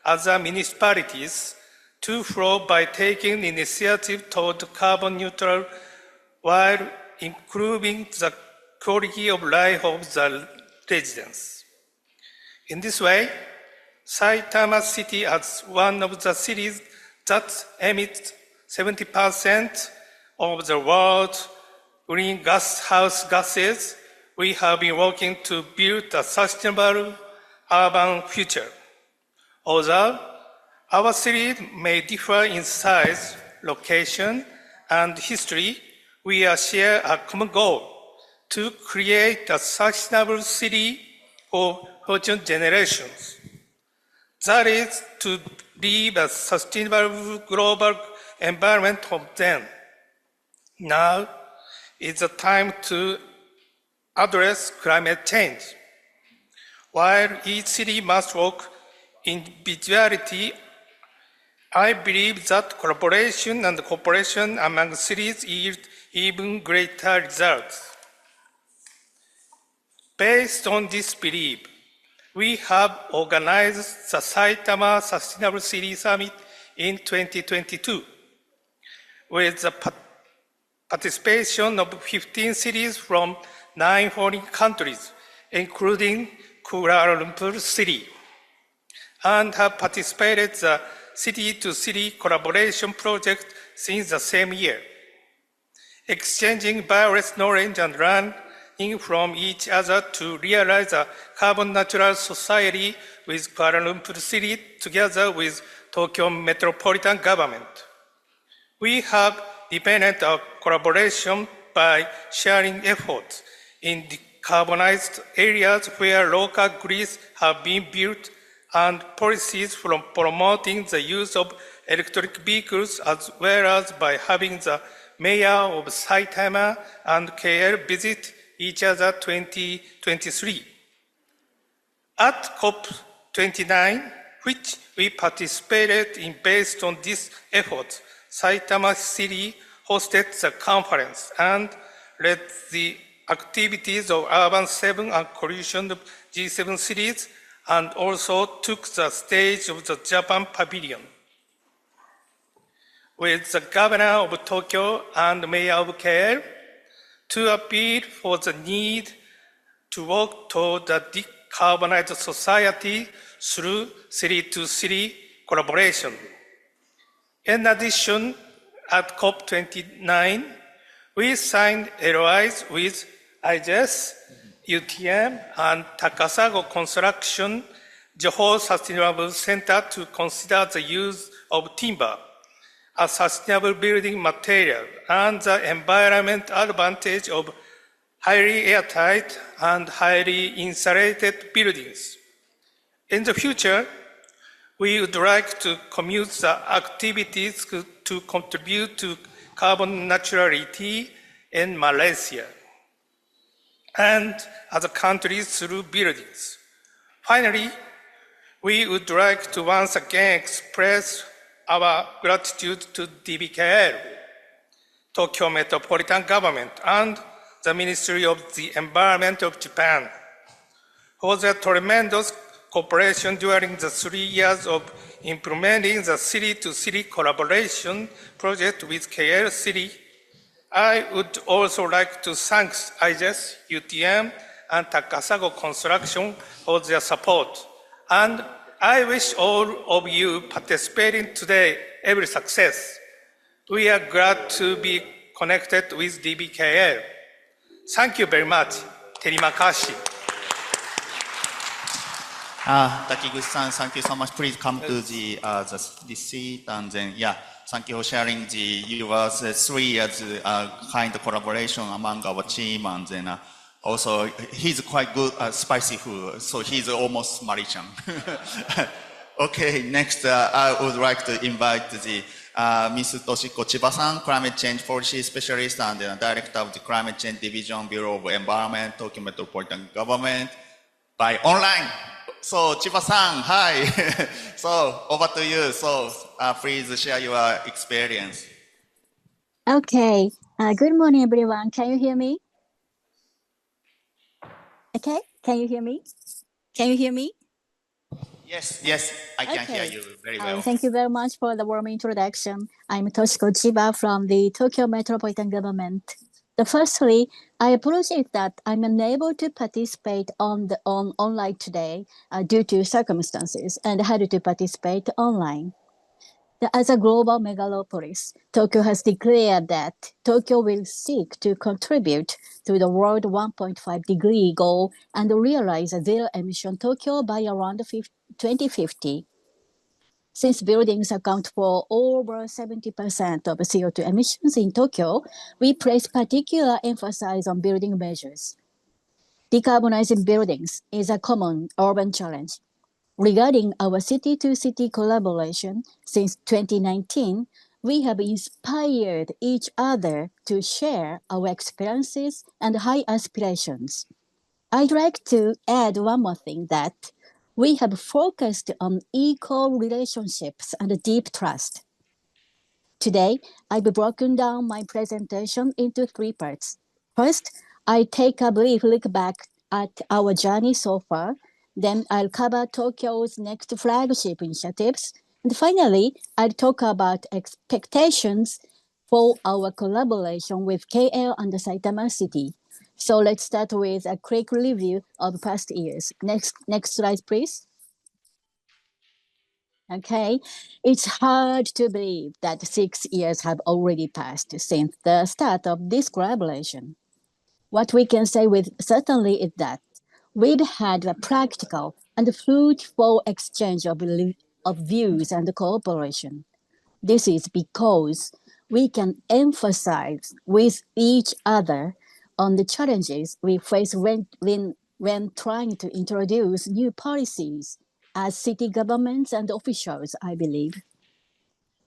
other municipalities to flow by taking initiative toward carbon neutral while improving the quality of life of the residents. In this way, Saitama City, as one of the cities that emits 70% of the world's greenhouse gases, we have been working to build a sustainable urban future. Although our cities may differ in size, location, and history, we share a common goal to create a sustainable city for future generations. That is to leave a sustainable global environment for them. Now is the time to address climate change. While each city must work individually, I believe that collaboration and cooperation among cities yield even greater results. Based on this belief, we have organized the Saitama Sustainable City Summit in 2022 with the participation of 15 cities from 9 foreign countries, including Kuala Lumpur City, and have participated in the city-to-city collaboration project since the same year, exchanging various knowledge and learning from each other to realize a carbon-neutral society with Kuala Lumpur City together with Tokyo Metropolitan government. We have deepened our collaboration by sharing efforts in decarbonized areas where local grids have been built and policies from promoting the use of electric vehicles, as well as by having the mayor of Saitama and KL visit each other 2023. At COP29, which we participated in based on this effort, Saitama City hosted the conference and led the activities of Urban 7 and coalition of G7 cities, and also took the stage of the Japan Pavilion. With the governor of Tokyo and mayor of KL to appeal for the need to work toward a decarbonized society through city-to-city collaboration. In addition, at COP29, we signed LOIs with IGES, UTM, and Takasago Construction, Johor Sustainable Center, to consider the use of timber, a sustainable building material, and the environmental advantage of highly airtight and highly insulated buildings. In the future, we would like to commute the activities to contribute to carbon neutrality in Malaysia and other countries through buildings. Finally, we would like to once again express our gratitude to DBKL, Tokyo Metropolitan Government, and the Ministry of the Environment of Japan for their tremendous cooperation during the 3 years of implementing the city-to-city collaboration project with KL City. I would also like to thank IGES, UTM, and Takasago Construction for their support. And I wish all of you participating today every success. We are glad to be connected with DBKL. Thank you very much. Terima kasih. Takiguchi-san, thank you so much. Please come to this seat, and then, thank you for sharing your 3 years kind of collaboration among our team, and then also he's quite good at spicy food, so he's almost Malaysian. Okay, next I would like to invite Ms. Toshiko Chiba-san, Climate Change Policy Specialist and Director of the Climate Change Division, Bureau of Environment, Tokyo Metropolitan Government, by online. So Chiba-san, hi. So over to you. So please share your experience. Okay. Good morning, everyone. Can you hear me? Okay. Can you hear me? Can you hear me? Yes, I can hear you very well. Thank you very much for the warm introduction. I'm Toshiko Chiba from the Tokyo Metropolitan Government. Firstly, I apologize that I'm unable to participate on online today due to circumstances and had to participate online. As a global megalopolis, Tokyo has declared that Tokyo will seek to contribute to the world 1.5-degree goal and realize a zero-emission Tokyo by around 2050. Since buildings account for over 70% of CO2 emissions in Tokyo, we place particular emphasis on building measures. Decarbonizing buildings is a common urban challenge. Regarding our city-to-city collaboration, since 2019, we have inspired each other to share our experiences and high aspirations. I'd like to add one more thing that we have focused on equal relationships and deep trust. Today, I've broken down my presentation into 3 parts. First, I take a brief look back at our journey so far. Then I'll cover Tokyo's next flagship initiatives. And finally, I'll talk about expectations for our collaboration with KL and Saitama City. So let's start with a quick review of past years. Next slide, please. Okay, it's hard to believe that 6 years have already passed since the start of this collaboration. What we can say with certainty is that we've had a practical and fruitful exchange of views and cooperation. This is because we can emphasize with each other on the challenges we face when trying to introduce new policies as city governments and officials, I believe.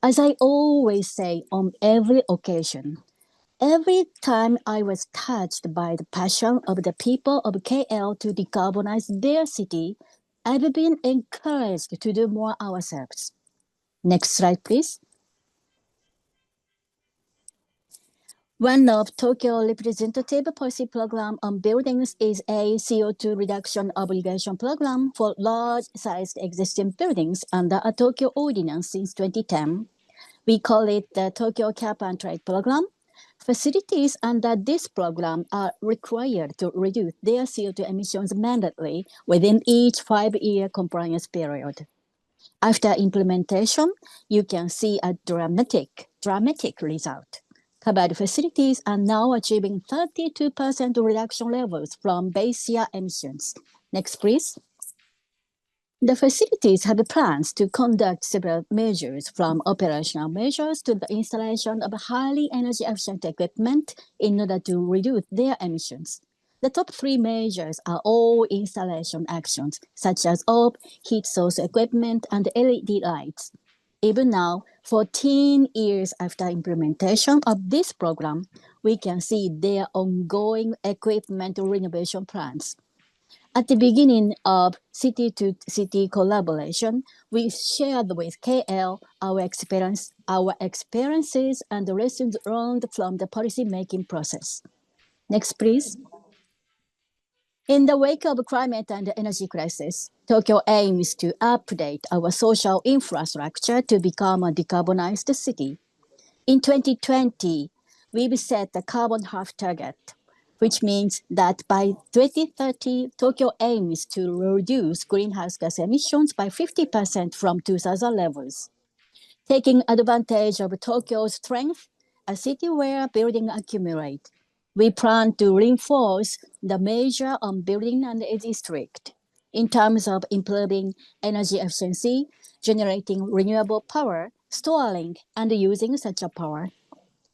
As I always say on every occasion, every time I was touched by the passion of the people of KL to decarbonize their city, I've been encouraged to do more ourselves. Next slide, please. One of Tokyo representative policy program on buildings is a CO2 reduction obligation program for large-sized existing buildings under a Tokyo ordinance since 2010. We call it the Tokyo Cap and Trade Program. Facilities under this program are required to reduce their CO2 emissions mandatorily within each 5-year compliance period. After implementation, you can see a dramatic result. Covered facilities are now achieving 32% reduction levels from base year emissions. Next, please. The facilities have plans to conduct several measures, from operational measures to the installation of highly energy efficient equipment in order to reduce their emissions. The top 3 measures are all installation actions, such as OP, heat source equipment, and LED lights. Even now, 14 years after implementation of this program, we can see their ongoing equipment renovation plans. At the beginning of city-to-city collaboration, we shared with KL our experiences and the lessons learned from the policy-making process. Next, please. In the wake of climate and energy crisis, Tokyo aims to update our social infrastructure to become a decarbonized city. In 2020, we've set the carbon half target, which means that by 2030, Tokyo aims to reduce greenhouse gas emissions by 50% from 2000 levels. Taking advantage of Tokyo's strength, a city where buildings accumulate, we plan to reinforce the measure on building and district in terms of improving energy efficiency, generating renewable power, storing and using such a power.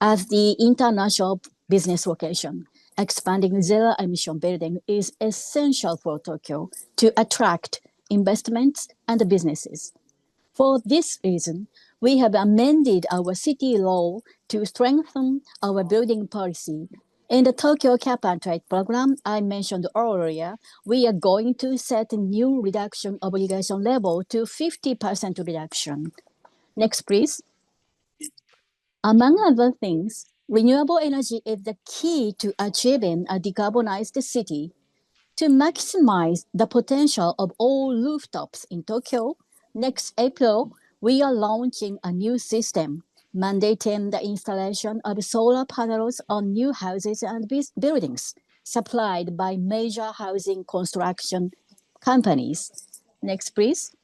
As the international business location, expanding zero-emission building is essential for Tokyo to attract investments and businesses. For this reason, we have amended our city law to strengthen our building policy. In the Tokyo Cap and Trade Program I mentioned earlier, we are going to set a new reduction obligation level to 50% reduction. Next, please. Among other things, renewable energy is the key to achieving a decarbonized city. To maximize the potential of all rooftops in Tokyo, next April, we are launching a new system mandating the installation of solar panels on new houses and buildings supplied by major housing construction companies. Next, please.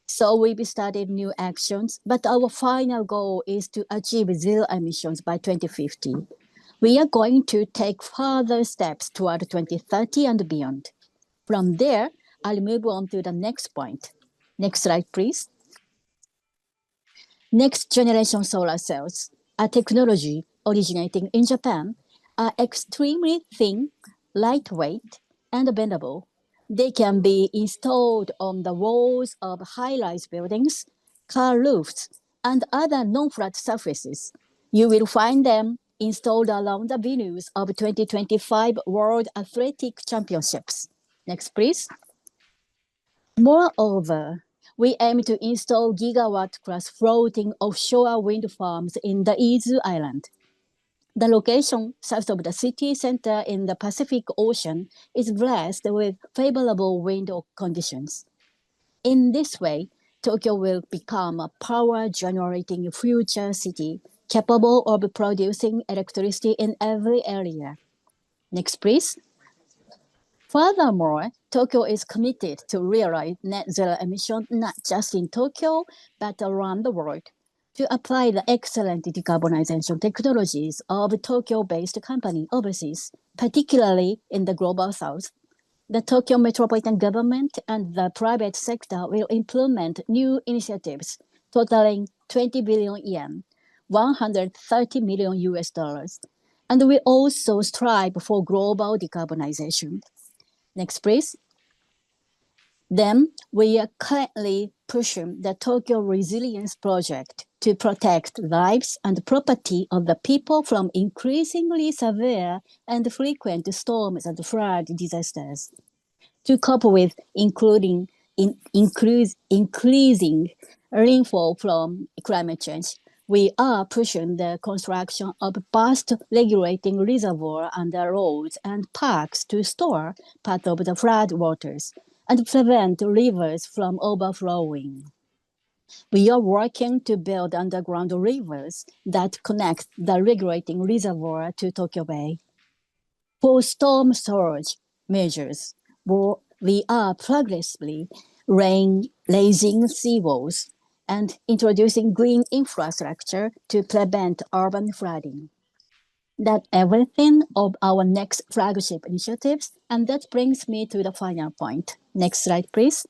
So we've started new actions, but our final goal is to achieve zero emissions by 2050. We are going to take further steps toward 2030 and beyond. From there, I'll move on to the next point. Next slide, please. Next generation solar cells, a technology originating in Japan, are extremely thin, lightweight, and bendable. They can be installed on the walls of high-rise buildings, car roofs, and other non-flat surfaces. You will find them installed around the venues of 2025 World Athletic Championships. Next, please. Moreover, we aim to install gigawatt-class floating offshore wind farms in the Izu Island. The location south of the city center in the Pacific Ocean is blessed with favorable wind conditions. In this way, Tokyo will become a power-generating future city capable of producing electricity in every area. Next, please. Furthermore, Tokyo is committed to realize net zero emission not just in Tokyo, but around the world. To apply the excellent decarbonization technologies of Tokyo-based company overseas, particularly in the Global South, the Tokyo Metropolitan government and the private sector will implement new initiatives totaling 20 billion yen, 130 million US dollars, and we also strive for global decarbonization. Next, please. Then we are currently pushing the Tokyo Resilience Project to protect lives and property of the people from increasingly severe and frequent storms and flood disasters. To cope with increasing rainfall from climate change, we are pushing the construction of vast regulating reservoirs under roads and parks to store part of the flood waters and prevent rivers from overflowing. We are working to build underground rivers that connect the regulating reservoir to Tokyo Bay. For storm surge measures, we are progressively raising seawalls and introducing green infrastructure to prevent urban flooding. That's everything of our next flagship initiatives, and that brings me to the final point. Next slide, please.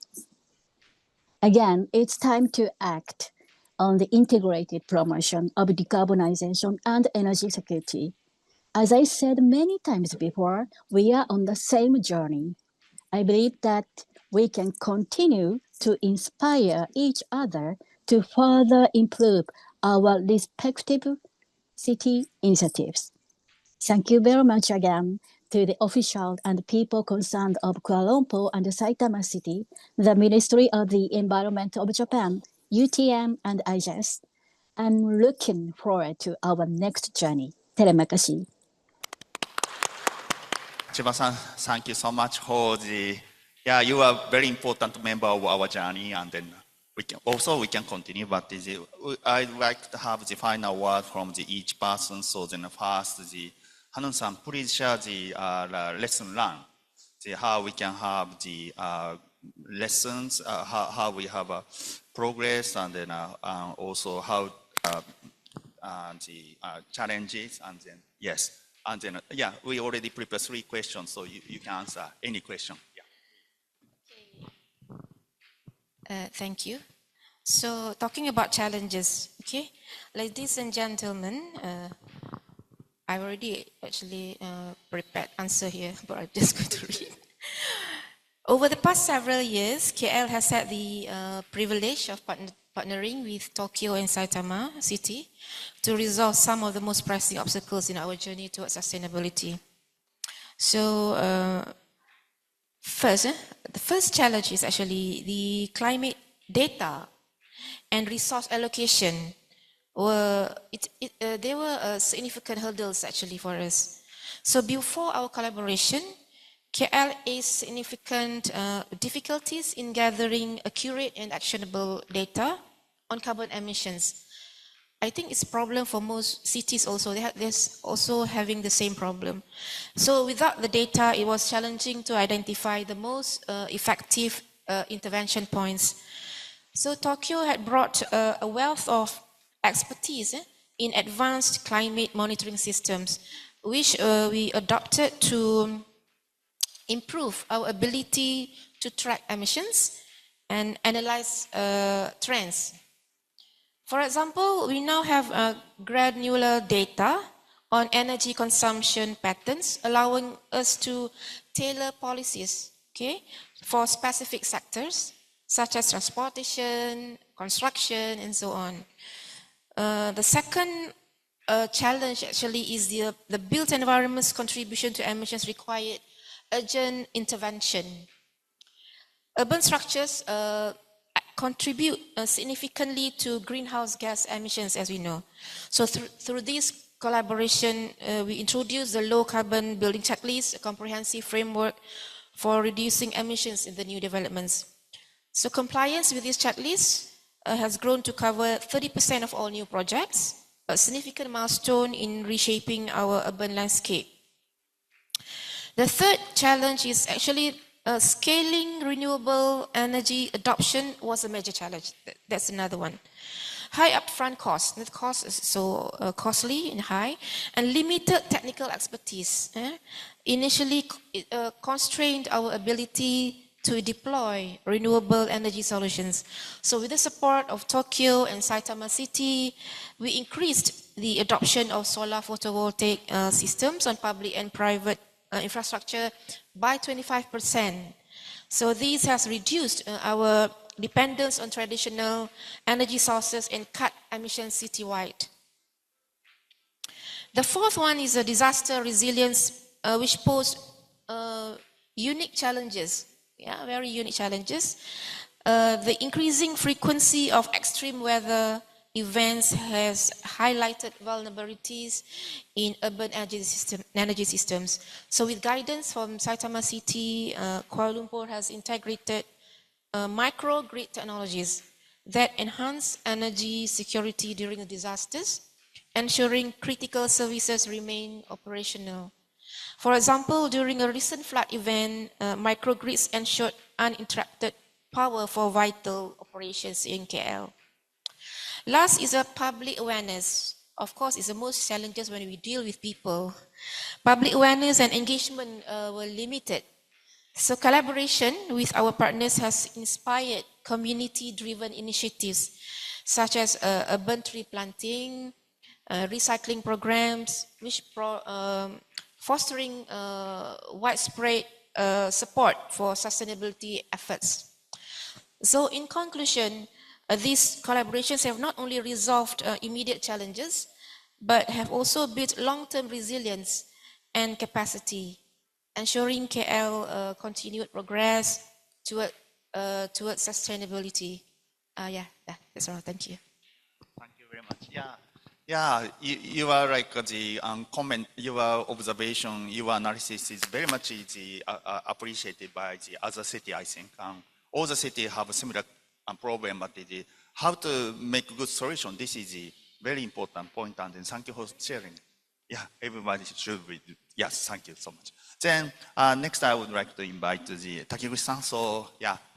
Again, it's time to act on the integrated promotion of decarbonization and energy security. As I said many times before, we are on the same journey. I believe that we can continue to inspire each other to further improve our respective city initiatives. Thank you very much again to the officials and people concerned of Kuala Lumpur and Saitama City, the Ministry of the Environment of Japan, UTM, and IJS. I'm looking forward to our next journey. Terima kasih. Chiba-san, thank you so much for the, you are a very important member of our journey, and then we can continue, but I'd like to have the final word from each person. So then first, Hanon-san, please share the lesson learned, how we can have the lessons, how we have progress, and then also how the challenges, and then, yes. And then, we already prepared 3 questions, so you can answer any question. Thank you. So, talking about challenges, okay, ladies and gentlemen, I already actually prepared answer here, but I'm just going to read. Over the past several years, KL has had the privilege of partnering with Tokyo and Saitama City to resolve some of the most pressing obstacles in our journey towards sustainability. So, the first challenge is actually the climate data and resource allocation. There were significant hurdles actually for us. So before our collaboration, KL faced significant difficulties in gathering accurate and actionable data on carbon emissions. I think it's a problem for most cities also. They're also having the same problem. So without the data, it was challenging to identify the most effective intervention points. So Tokyo had brought a wealth of expertise in advanced climate monitoring systems, which we adopted to improve our ability to track emissions and analyze trends. For example, we now have granular data on energy consumption patterns, allowing us to tailor policies, okay, for specific sectors, such as transportation, construction, and so on. The second challenge actually is the built environment's contribution to emissions required urgent intervention. Urban structures contribute significantly to greenhouse gas emissions, as we know. So through this collaboration, we introduced the low carbon building checklist, a comprehensive framework for reducing emissions in the new developments. So compliance with this checklist has grown to cover 30% of all new projects, a significant milestone in reshaping our urban landscape. The third challenge is actually scaling renewable energy adoption was a major challenge. That's another one. High upfront costs. The cost is so costly and high, and limited technical expertise. Initially, constrained our ability to deploy renewable energy solutions. So with the support of Tokyo and Saitama City, we increased the adoption of solar photovoltaic systems on public and private infrastructure by 25%. So this has reduced our dependence on traditional energy sources and cut emissions citywide. The fourth one is a disaster resilience, which posed unique challenges, very unique challenges. The increasing frequency of extreme weather events has highlighted vulnerabilities in urban energy systems. So with guidance from Saitama City, Kuala Lumpur has integrated microgrid technologies that enhance energy security during the disasters, ensuring critical services remain operational. For example, during a recent flood event, microgrids ensured uninterrupted power for vital operations in KL. Last is a public awareness. Of course, it's the most challenges when we deal with people. Public awareness and engagement were limited. So collaboration with our partners has inspired community-driven initiatives such as urban tree planting, recycling programs, which fostering widespread support for sustainability efforts. So in conclusion, these collaborations have not only resolved immediate challenges, but have also built long-term resilience and capacity, ensuring KL continued progress towards sustainability. That's all. Thank you. Thank you very much. You are like the comment, your observation, your analysis is very much appreciated by the other city, I think. All the cities have a similar problem, but how to make good solution. This is a very important point, and thank you for sharing. Everybody should be. Yes, thank you so much. Then next, I would like to invite the Takiguchi-san. So,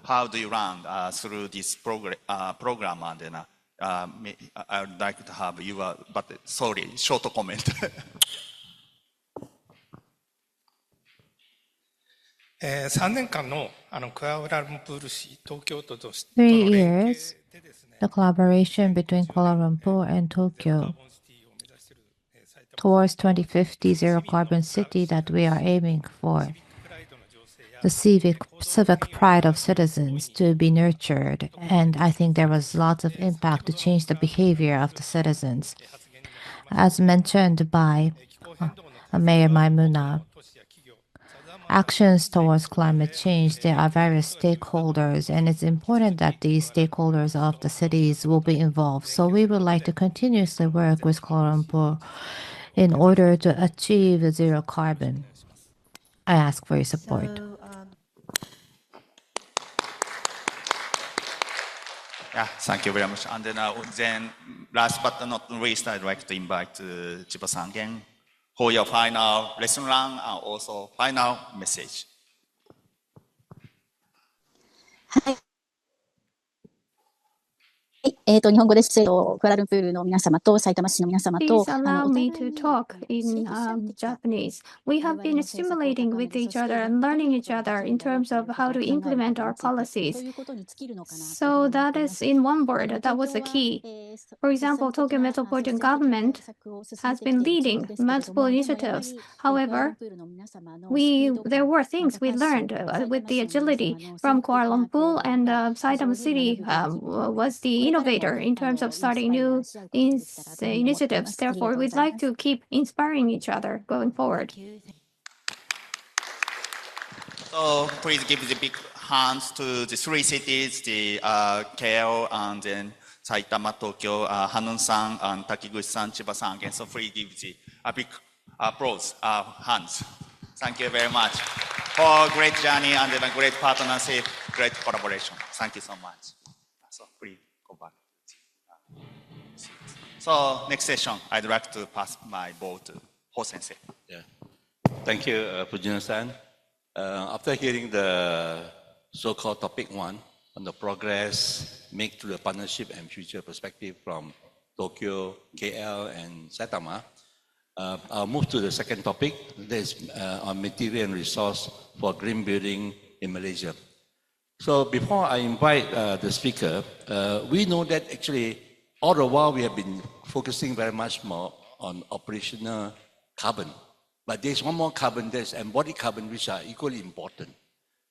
how do you run through this program? And then I would like to have your, but sorry, short comment. 3年間のクアラルンプール市、東京都としての 3連携 years, でですね、 the collaboration between Kuala Lumpur and Tokyo towards 2050 zero carbon city that we are aiming for. The civic pride of citizens to be nurtured, and I think there was lots of impact to change the behavior of the citizens. As mentioned by Mayor Maimuna, actions towards climate change, there are various stakeholders, and it's important that these stakeholders of the cities will be involved. So we would like to continuously work with Kuala Lumpur in order to achieve zero carbon. I ask for your support. Yeah, thank you very much. And then last but not least, I'd like to invite Chiba-san again for your final lesson learned and also final message. 日本語です。クアラルンプールの皆様と埼玉市の皆様と Please allow me to talk in Japanese. We have been stimulating with each other and learning each other in terms of how to implement our policies. So that is in one word, that was the key. For example, Tokyo Metropolitan Government has been leading multiple initiatives. However, there were things we learned with the agility from Kuala Lumpur, and Saitama City was the innovator in terms of starting new initiatives. Therefore, we'd like to keep inspiring each other going forward. So please give the big hands to the three cities, the KL and then Saitama, Tokyo, Hanun-san and Takiguchi-san, Chiba-san again. So please give the big applause, hands. Thank you very much for a great journey and a great partnership, great collaboration. Thank you so much. So please go back. So next session, I'd like to pass my ball to Ho-sensei. Yeah. Thank you, Fujino-san. After hearing the so-called topic 1 on the progress made to the partnership and future perspective from Tokyo, KL, and Saitama, I'll move to the second topic. That is on material and resource for green building in Malaysia. So before I invite the speaker, we know that actually all the while we have been focusing very much more on operational carbon. But there's one more carbon, there's embodied carbon, which are equally important,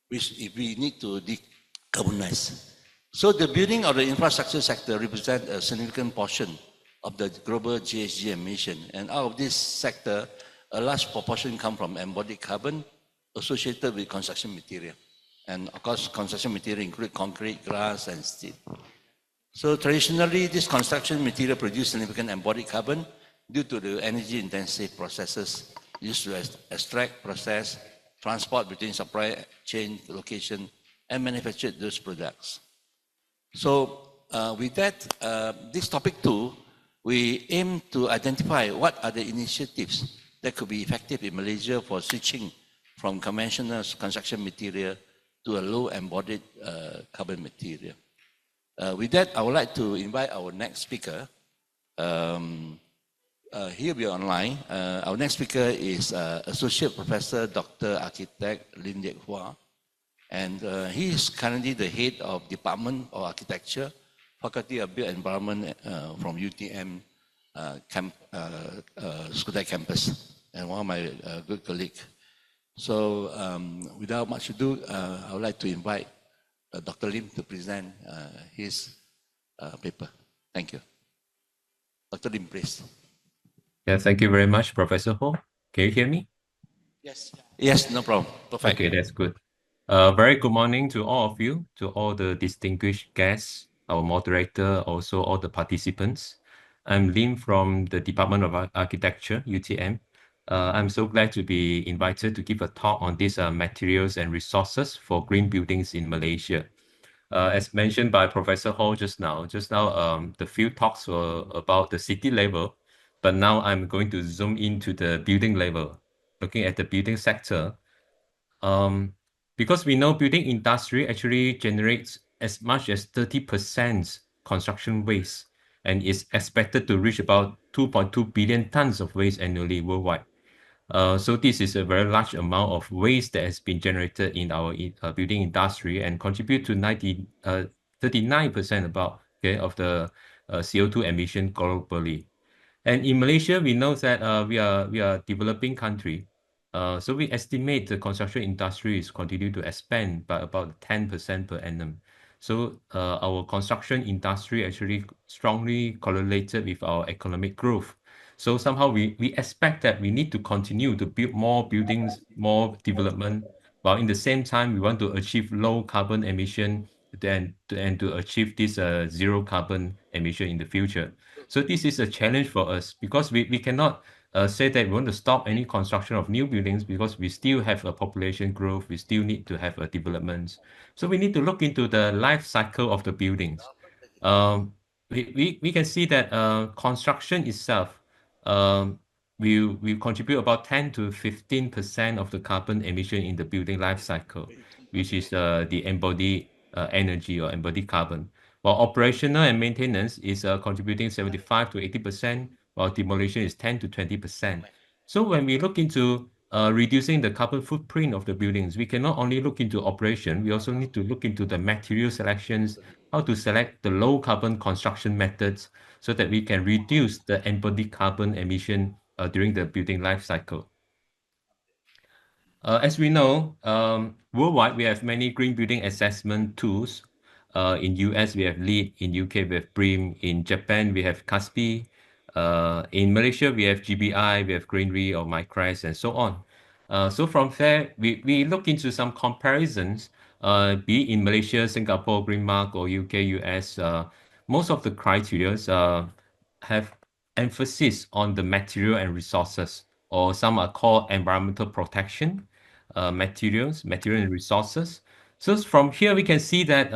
which if we need to decarbonize. So the building of the infrastructure sector represents a significant portion of the global GHG emission. And out of this sector, a large proportion come from embodied carbon associated with construction material. And of course, construction material include concrete, glass, and steel. So traditionally, this construction material produce significant embodied carbon due to the energy-intensive processes used to extract, process, transport between supply chain location, and manufacture those products. So with that, this topic 2, we aim to identify what are the initiatives that could be effective in Malaysia for switching from conventional construction material to a low embodied carbon material. With that, I would like to invite our next speaker. Here we are online. Our next speaker is Associate Professor Dr. Architect Lim Yek Hua. And he is currently the head of Department of Architecture, Faculty of Built Environment from UTM Skudai campus, and one of my good colleagues. So without much ado, I would like to invite Dr. Lim to present his paper. Thank you. Dr. Lim, please. Yeah, thank you very much, Professor Ho. Can you hear me? Yes. Yes, no problem. Perfect. Okay, that's good. Very good morning to all of you, to all the distinguished guests, our moderator, also all the participants. I'm Lim from the Department of Architecture, UTM. I'm so glad to be invited to give a talk on these materials and resources for green buildings in Malaysia. As mentioned by Professor Ho just now, the few talks were about the city level, but now I'm going to zoom into the building level, looking at the building sector. Because we know building industry actually generates as much as 30% construction waste and is expected to reach about 2.2 billion tons of waste annually worldwide. So this is a very large amount of waste that has been generated in our building industry and contribute to 39% about of the CO2 emission globally. And in Malaysia, we know that we are a developing country. So we estimate the construction industry is continue to expand by about 10% per annum. So our construction industry actually strongly correlated with our economic growth. So somehow we expect that we need to continue to build more buildings, more development, while in the same time we want to achieve low carbon emission and to achieve this zero carbon emission in the future. So this is a challenge for us because we cannot say that we want to stop any construction of new buildings because we still have a population growth, we still need to have a development. So we need to look into the life cycle of the buildings. we can see that construction itself will contribute about 10 to 15% of the carbon emission in the building life cycle, which is the embodied energy or embodied carbon. While operational and maintenance is contributing 75 to 80%, while demolition is 10 to 20%. So when we look into reducing the carbon footprint of the buildings, we cannot only look into operation, we also need to look into the material selections, how to select the low carbon construction methods so that we can reduce the embodied carbon emission during the building life cycle. As we know, worldwide, we have many green building assessment tools. In US, we have LEED. In UK, we have BREEAM. In Japan, we have CASPI. In Malaysia, we have GBI, we have Greenery or MyCRES, and so on. So from there, we look into some comparisons, be it in Malaysia, Singapore, Green Mark, or UK, US. Most of the criteria have emphasis on the material and resources, or some are called environmental protection material and resources. So from here, we can see that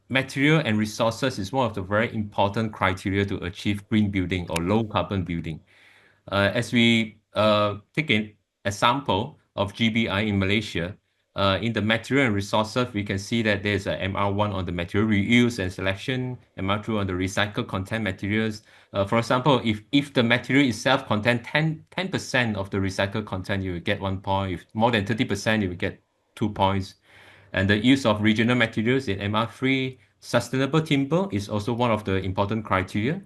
material and resources is one of the very important criteria to achieve green building or low carbon building. As we take an example of GBI in Malaysia, in the material and resources, we can see that there's a MR1 on the material reuse and selection, MR2 on the recycled content materials. For example, if the material itself contains 10% of the recycled content, you will get 1 point. If more than 30%, you will get 2 points. And the use of regional materials in MR3, sustainable timber is also one of the important criteria,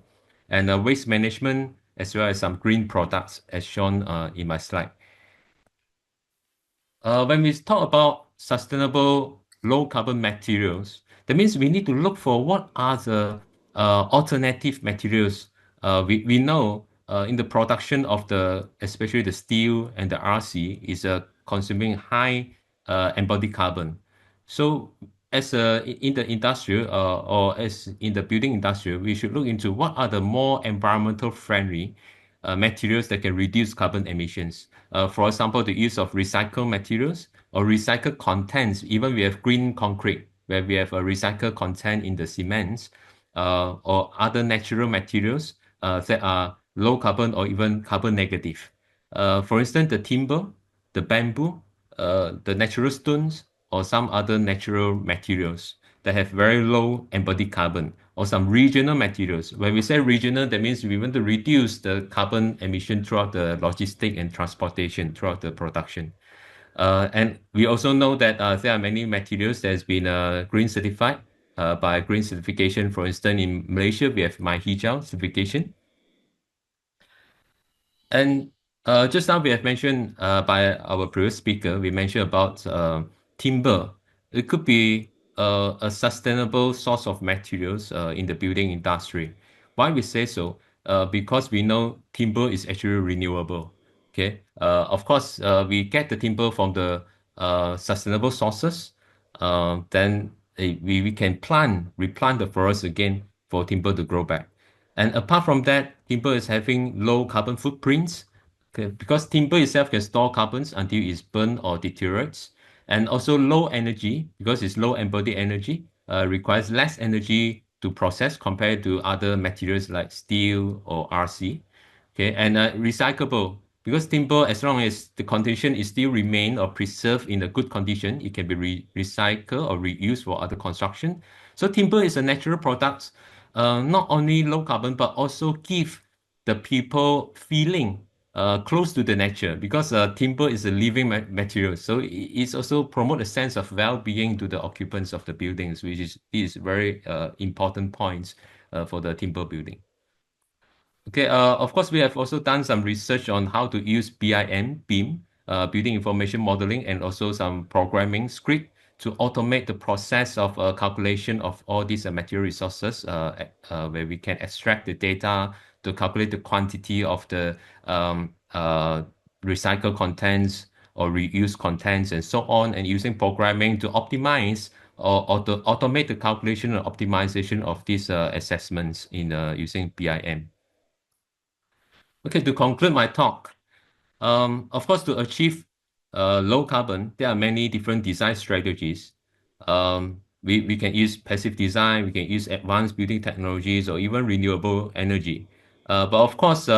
and waste management, as well as some green products, as shown in my slide. When we talk about sustainable low carbon materials, that means we need to look for what are the alternative materials. We know in the production of especially the steel and the RC is consuming high embodied carbon. So as in the industrial or as in the building industry, we should look into what are the more environmental friendly materials that can reduce carbon emissions. For example, the use of recycled materials or recycled contents. Even we have green concrete, where we have a recycled content in the cements, or other natural materials that are low carbon or even carbon negative. For instance, the timber, the bamboo, the natural stones, or some other natural materials that have very low embodied carbon, or some regional materials. When we say regional, that means we want to reduce the carbon emission throughout the logistic and transportation, throughout the production. And we also know that there are many materials that has been green certified by green certification. For instance, in Malaysia, we have My Hijau certification. And just now we have mentioned by our previous speaker, we mentioned about timber. It could be a sustainable source of materials in the building industry. Why we say so? Because we know timber is actually renewable. Okay. Of course, we get the timber from the sustainable sources. Then we can replant the forest again for timber to grow back. And apart from that, timber is having low carbon footprints, okay, because timber itself can store carbons until it's burned or deteriorates. And also low energy, because it's low embodied energy, requires less energy to process compared to other materials like steel or RC. Okay, and recyclable, because timber, as long as the condition is still remain or preserved in a good condition, it can be recycled or reused for other construction. So timber is a natural product, not only low carbon, but also give the people feeling close to the nature, because timber is a living material. So it's also promote a sense of well-being to the occupants of the buildings, which is very important points for the timber building. Okay, of course, we have also done some research on how to use BIM, Building Information Modeling, and also some programming script to automate the process of calculation of all these material resources, where we can extract the data to calculate the quantity of the recycled contents or reused contents and so on, and using programming to optimize or to automate the calculation and optimization of these assessments in using BIM. Okay, to conclude my talk, of course, to achieve low carbon, there are many different design strategies. We can use passive design, we can use advanced building technologies, or even renewable energy. But of course,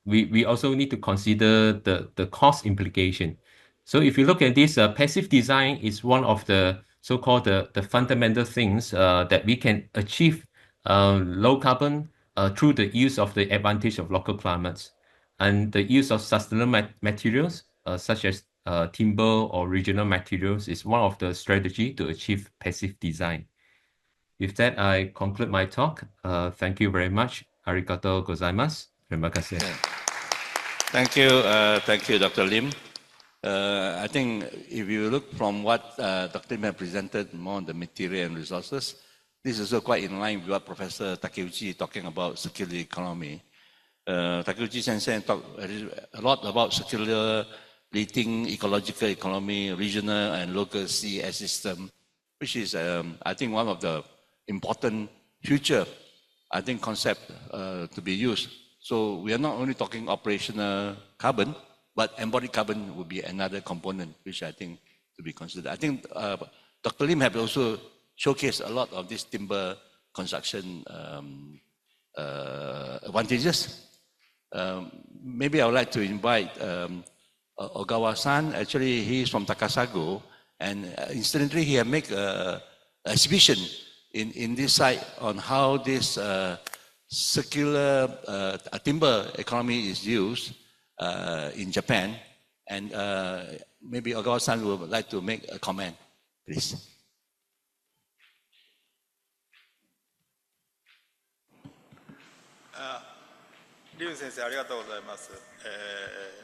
we also need to consider the cost implication. So if you look at this, passive design is one of the so-called the fundamental things that we can achieve low carbon through the use of the advantage of local climates and the use of sustainable materials such as timber or regional materials is one of the strategy to achieve passive design. With that, I conclude my talk. Thank you very much. Arigatou gozaimasu. Terima kasih. Thank you, Dr. Lim. I think if you look from what Dr. Lim had presented more on the material and resources, this is also quite in line with what Professor Takeuchi talking about circular economy. Takeuchi Sensei talked a lot about circulating ecological economy, regional and local CES system, which is, I think, one of the important future, I think, concept to be used. So we are not only talking operational carbon, but embodied carbon will be another component, which I think to be considered. I think Dr. Lim have also showcased a lot of this timber construction advantages. Maybe I would like to invite Ogawa-san. Actually, he is from Takasago, and incidentally, he had made an exhibition in this site on how this circular timber economy is used in Japan. And maybe Ogawa-san would like to make a comment, please.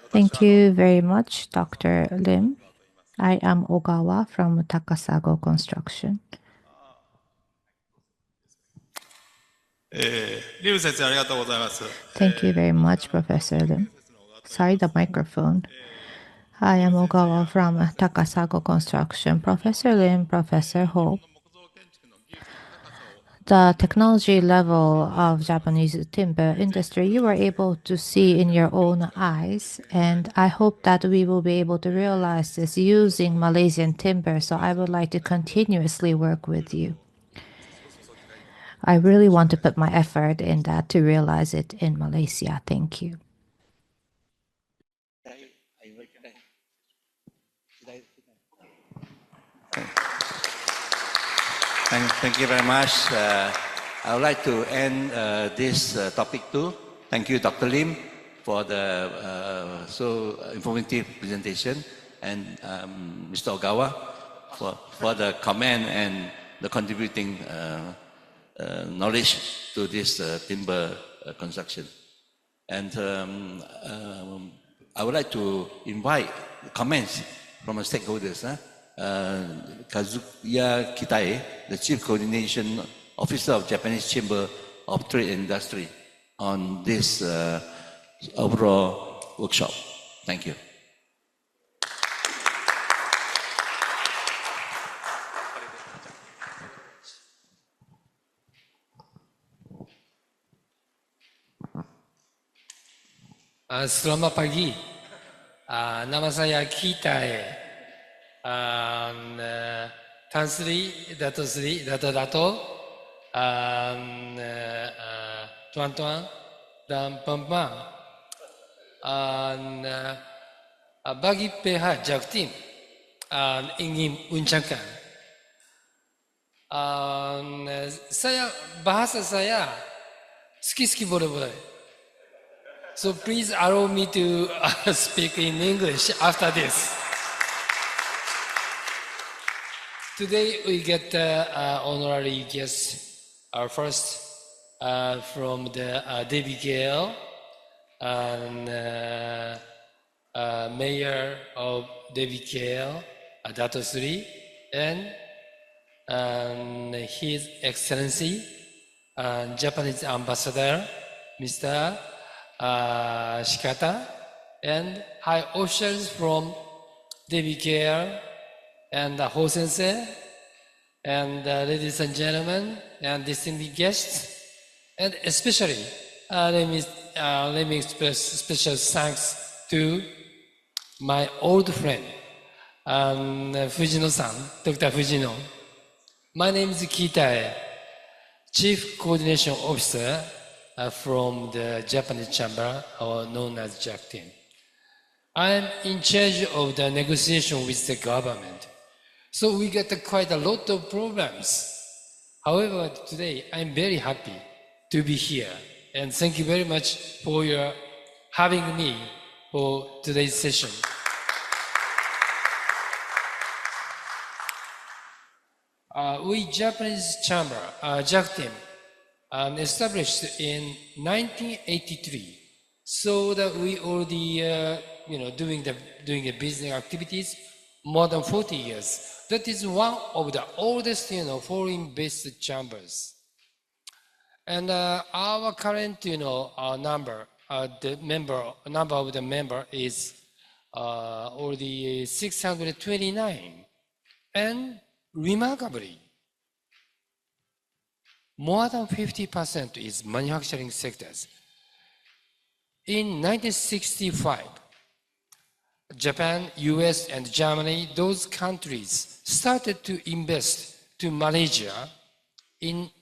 Thank you very much, Dr. Lim. I am Ogawa from Takasago Construction. Thank you very much, Professor Lim. Sorry, the microphone. I am Ogawa from Takasago Construction. Professor Lim, Professor Ho. The technology level of Japanese timber industry, you were able to see in your own eyes, and I hope that we will be able to realize this using Malaysian timber, so I would like to continuously work with you. I really want to put my effort in that to realize it in Malaysia. Thank you. Thank you very much. I would like to end this topic too. Thank you, Dr. Lim, for the so informative presentation, and Mr. Ogawa for the comment and the contributing knowledge to this timber construction. And I would like to invite comments from the stakeholders. Kazuya Kitae, the Chief Coordination Officer of Japanese Chamber of Trade and Industry, on this overall workshop. Thank you. Selamat pagi. Nama saya Kitae. Tan Sri, Dato Sri, Dato, Tuan-tuan dan puan-puan. Bagi pihak Jaktim ingin ucapkan, bahasa saya sikit-sikit boleh. So please allow me to speak in English after this. Today we get honorary guests. First from the David Gale, Mayor of David Gale, Dato Sri, and His Excellency, Japanese Ambassador, Mr. Shikata, and high officials from David Gale, and Ho Sensei, and ladies and gentlemen, and distinguished guests, and especially let me express special thanks to my old friend, Fujino-san, Dr. Fujino. My name is Kitae, Chief Coordination Officer from the Japanese Chamber, or known as JAC team. I am in charge of the negotiation with the government. So we got quite a lot of problems. However, today I'm very happy to be here. And thank you very much for your having me for today's session. We Japanese Chamber, JAC team, established in 1983. So that we already, doing the business activities more than 40 years. That is one of the oldest, foreign-based chambers. And our current, number of the member is already 629. And remarkably, more than 50% is manufacturing sectors. In 1965, Japan, US, and Germany, those countries started to invest to Malaysia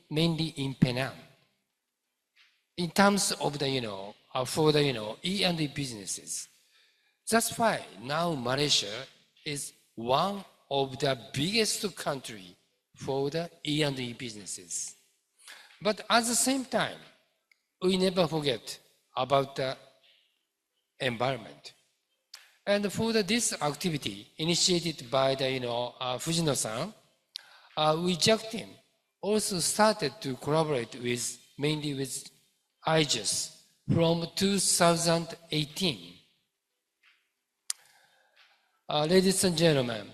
mainly in Penang. In terms of the, for the, E&E businesses. That's why now Malaysia is one of the biggest country for the E&E businesses. But at the same time, we never forget about the environment. And for this activity initiated by the, Fujino-san, we JAC team also started to collaborate with, mainly with IGES from 2018. Ladies and gentlemen,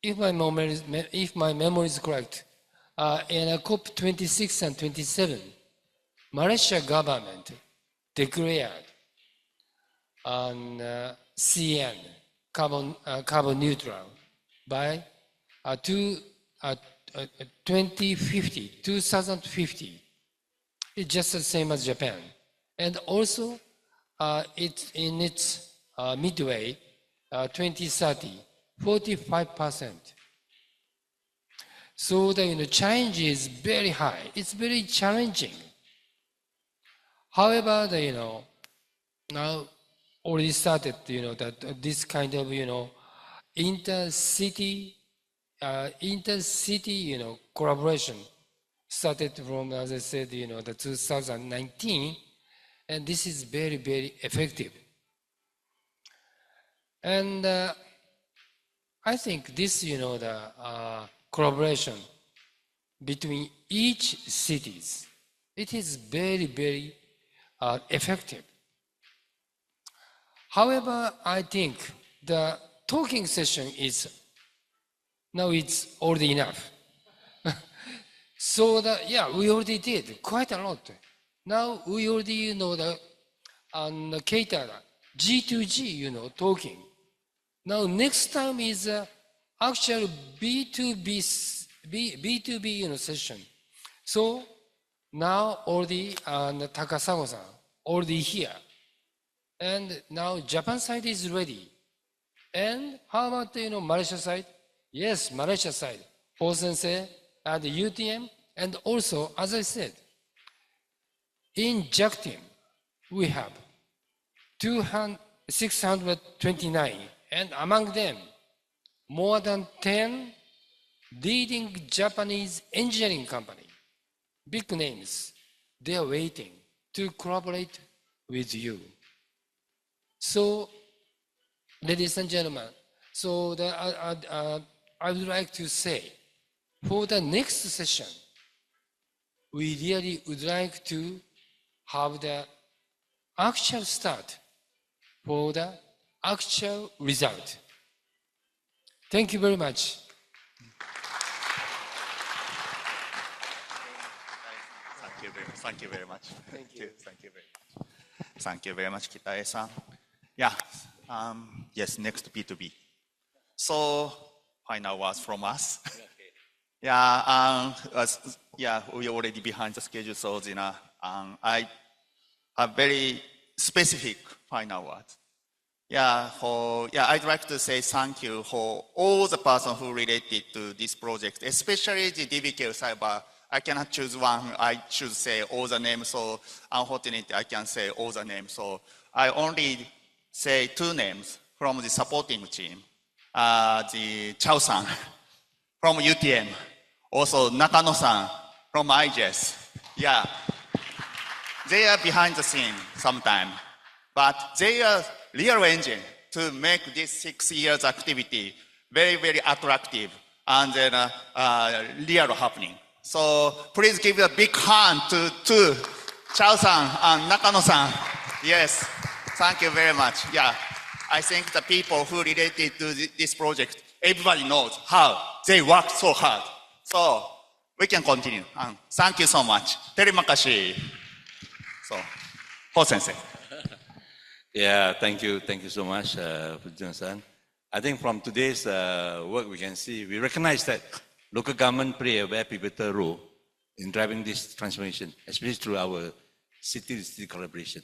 if my memory is correct, in COP26 and 27, Malaysia government declared on CN, carbon neutral, by 2050. It's just the same as Japan. And also, it's in its midway, 2030, 45%. So the challenge is very high. It's very challenging. However, now already started, that this kind of, intercity, collaboration started from, as I said, the 2019, and this is very, very effective. And I think this, the collaboration between each cities, it is very, very effective. However, I think the talking session is, now it's already enough. So that, we already did quite a lot. Now we already, cater G2G, talking. Now next time is actual B2B, session. So now already, Takasago-san already here. And now Japan side is ready. And how about, Malaysia side? Yes, Malaysia side. Ho-sensei and UTM. And also, as I said, in JAC team, we have 629. And among them, more than 10 leading Japanese engineering company, big names, they are waiting to collaborate with you. So, ladies and gentlemen, so I would like to say, for the next session, we really would like to have the actual start for the actual result. Thank you very much. Thank you very much. Thank you. Thank you very much. Thank you very much, Kitae-san. Yeah. Yes, next B2B. So, final words from us. Okay. We already behind the schedule, so I have very specific final words. I'd like to say thank you for all the persons who related to this project, especially the DBK Cyber. I cannot choose one. I should say all the names, so unfortunately I can't say all the names. So I only say two names from the supporting team. The Chao-san from UTM, also Nakano-san from IGES. Yeah, they are behind the scene sometime, but they are real engine to make this 6 years activity very, very attractive and then real happening. So please give a big hand to Chao-san and Nakano-san. Yes, thank you very much. Yeah, I think the people who related to this project, everybody knows how they work so hard. So we can continue. Thank you so much. Terimakashi. So, Ho-sensei. Yeah, thank you so much, Fujino-san. I think from today's work we can see, we recognize that local government play a very pivotal role in driving this transformation, especially through our city-to-city collaboration.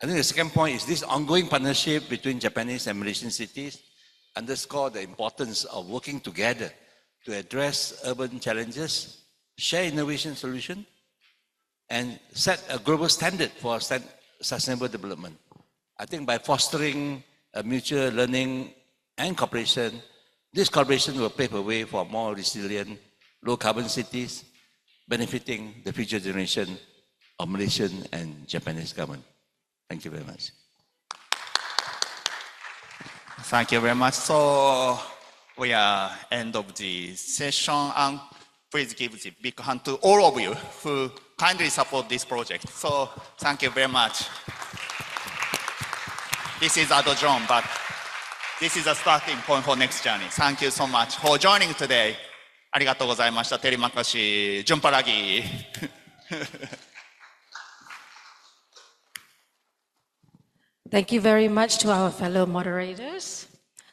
I think the second point is this ongoing partnership between Japanese and Malaysian cities underscore the importance of working together to address urban challenges, share innovation solutions, and set a global standard for sustainable development. I think by fostering a mutual learning and cooperation, this collaboration will pave a way for more resilient, low-carbon cities, benefiting the future generation of Malaysian and Japanese government. Thank you very much. Thank you very much. So we are end of the session, and please give the big hand to all of you who kindly support this project. So thank you very much. This is Ado John, but this is a starting point for next journey. Thank you so much for joining today. ありがとうございました。テリマカシ、ジュンパラギ。Thank you very much to our fellow moderators.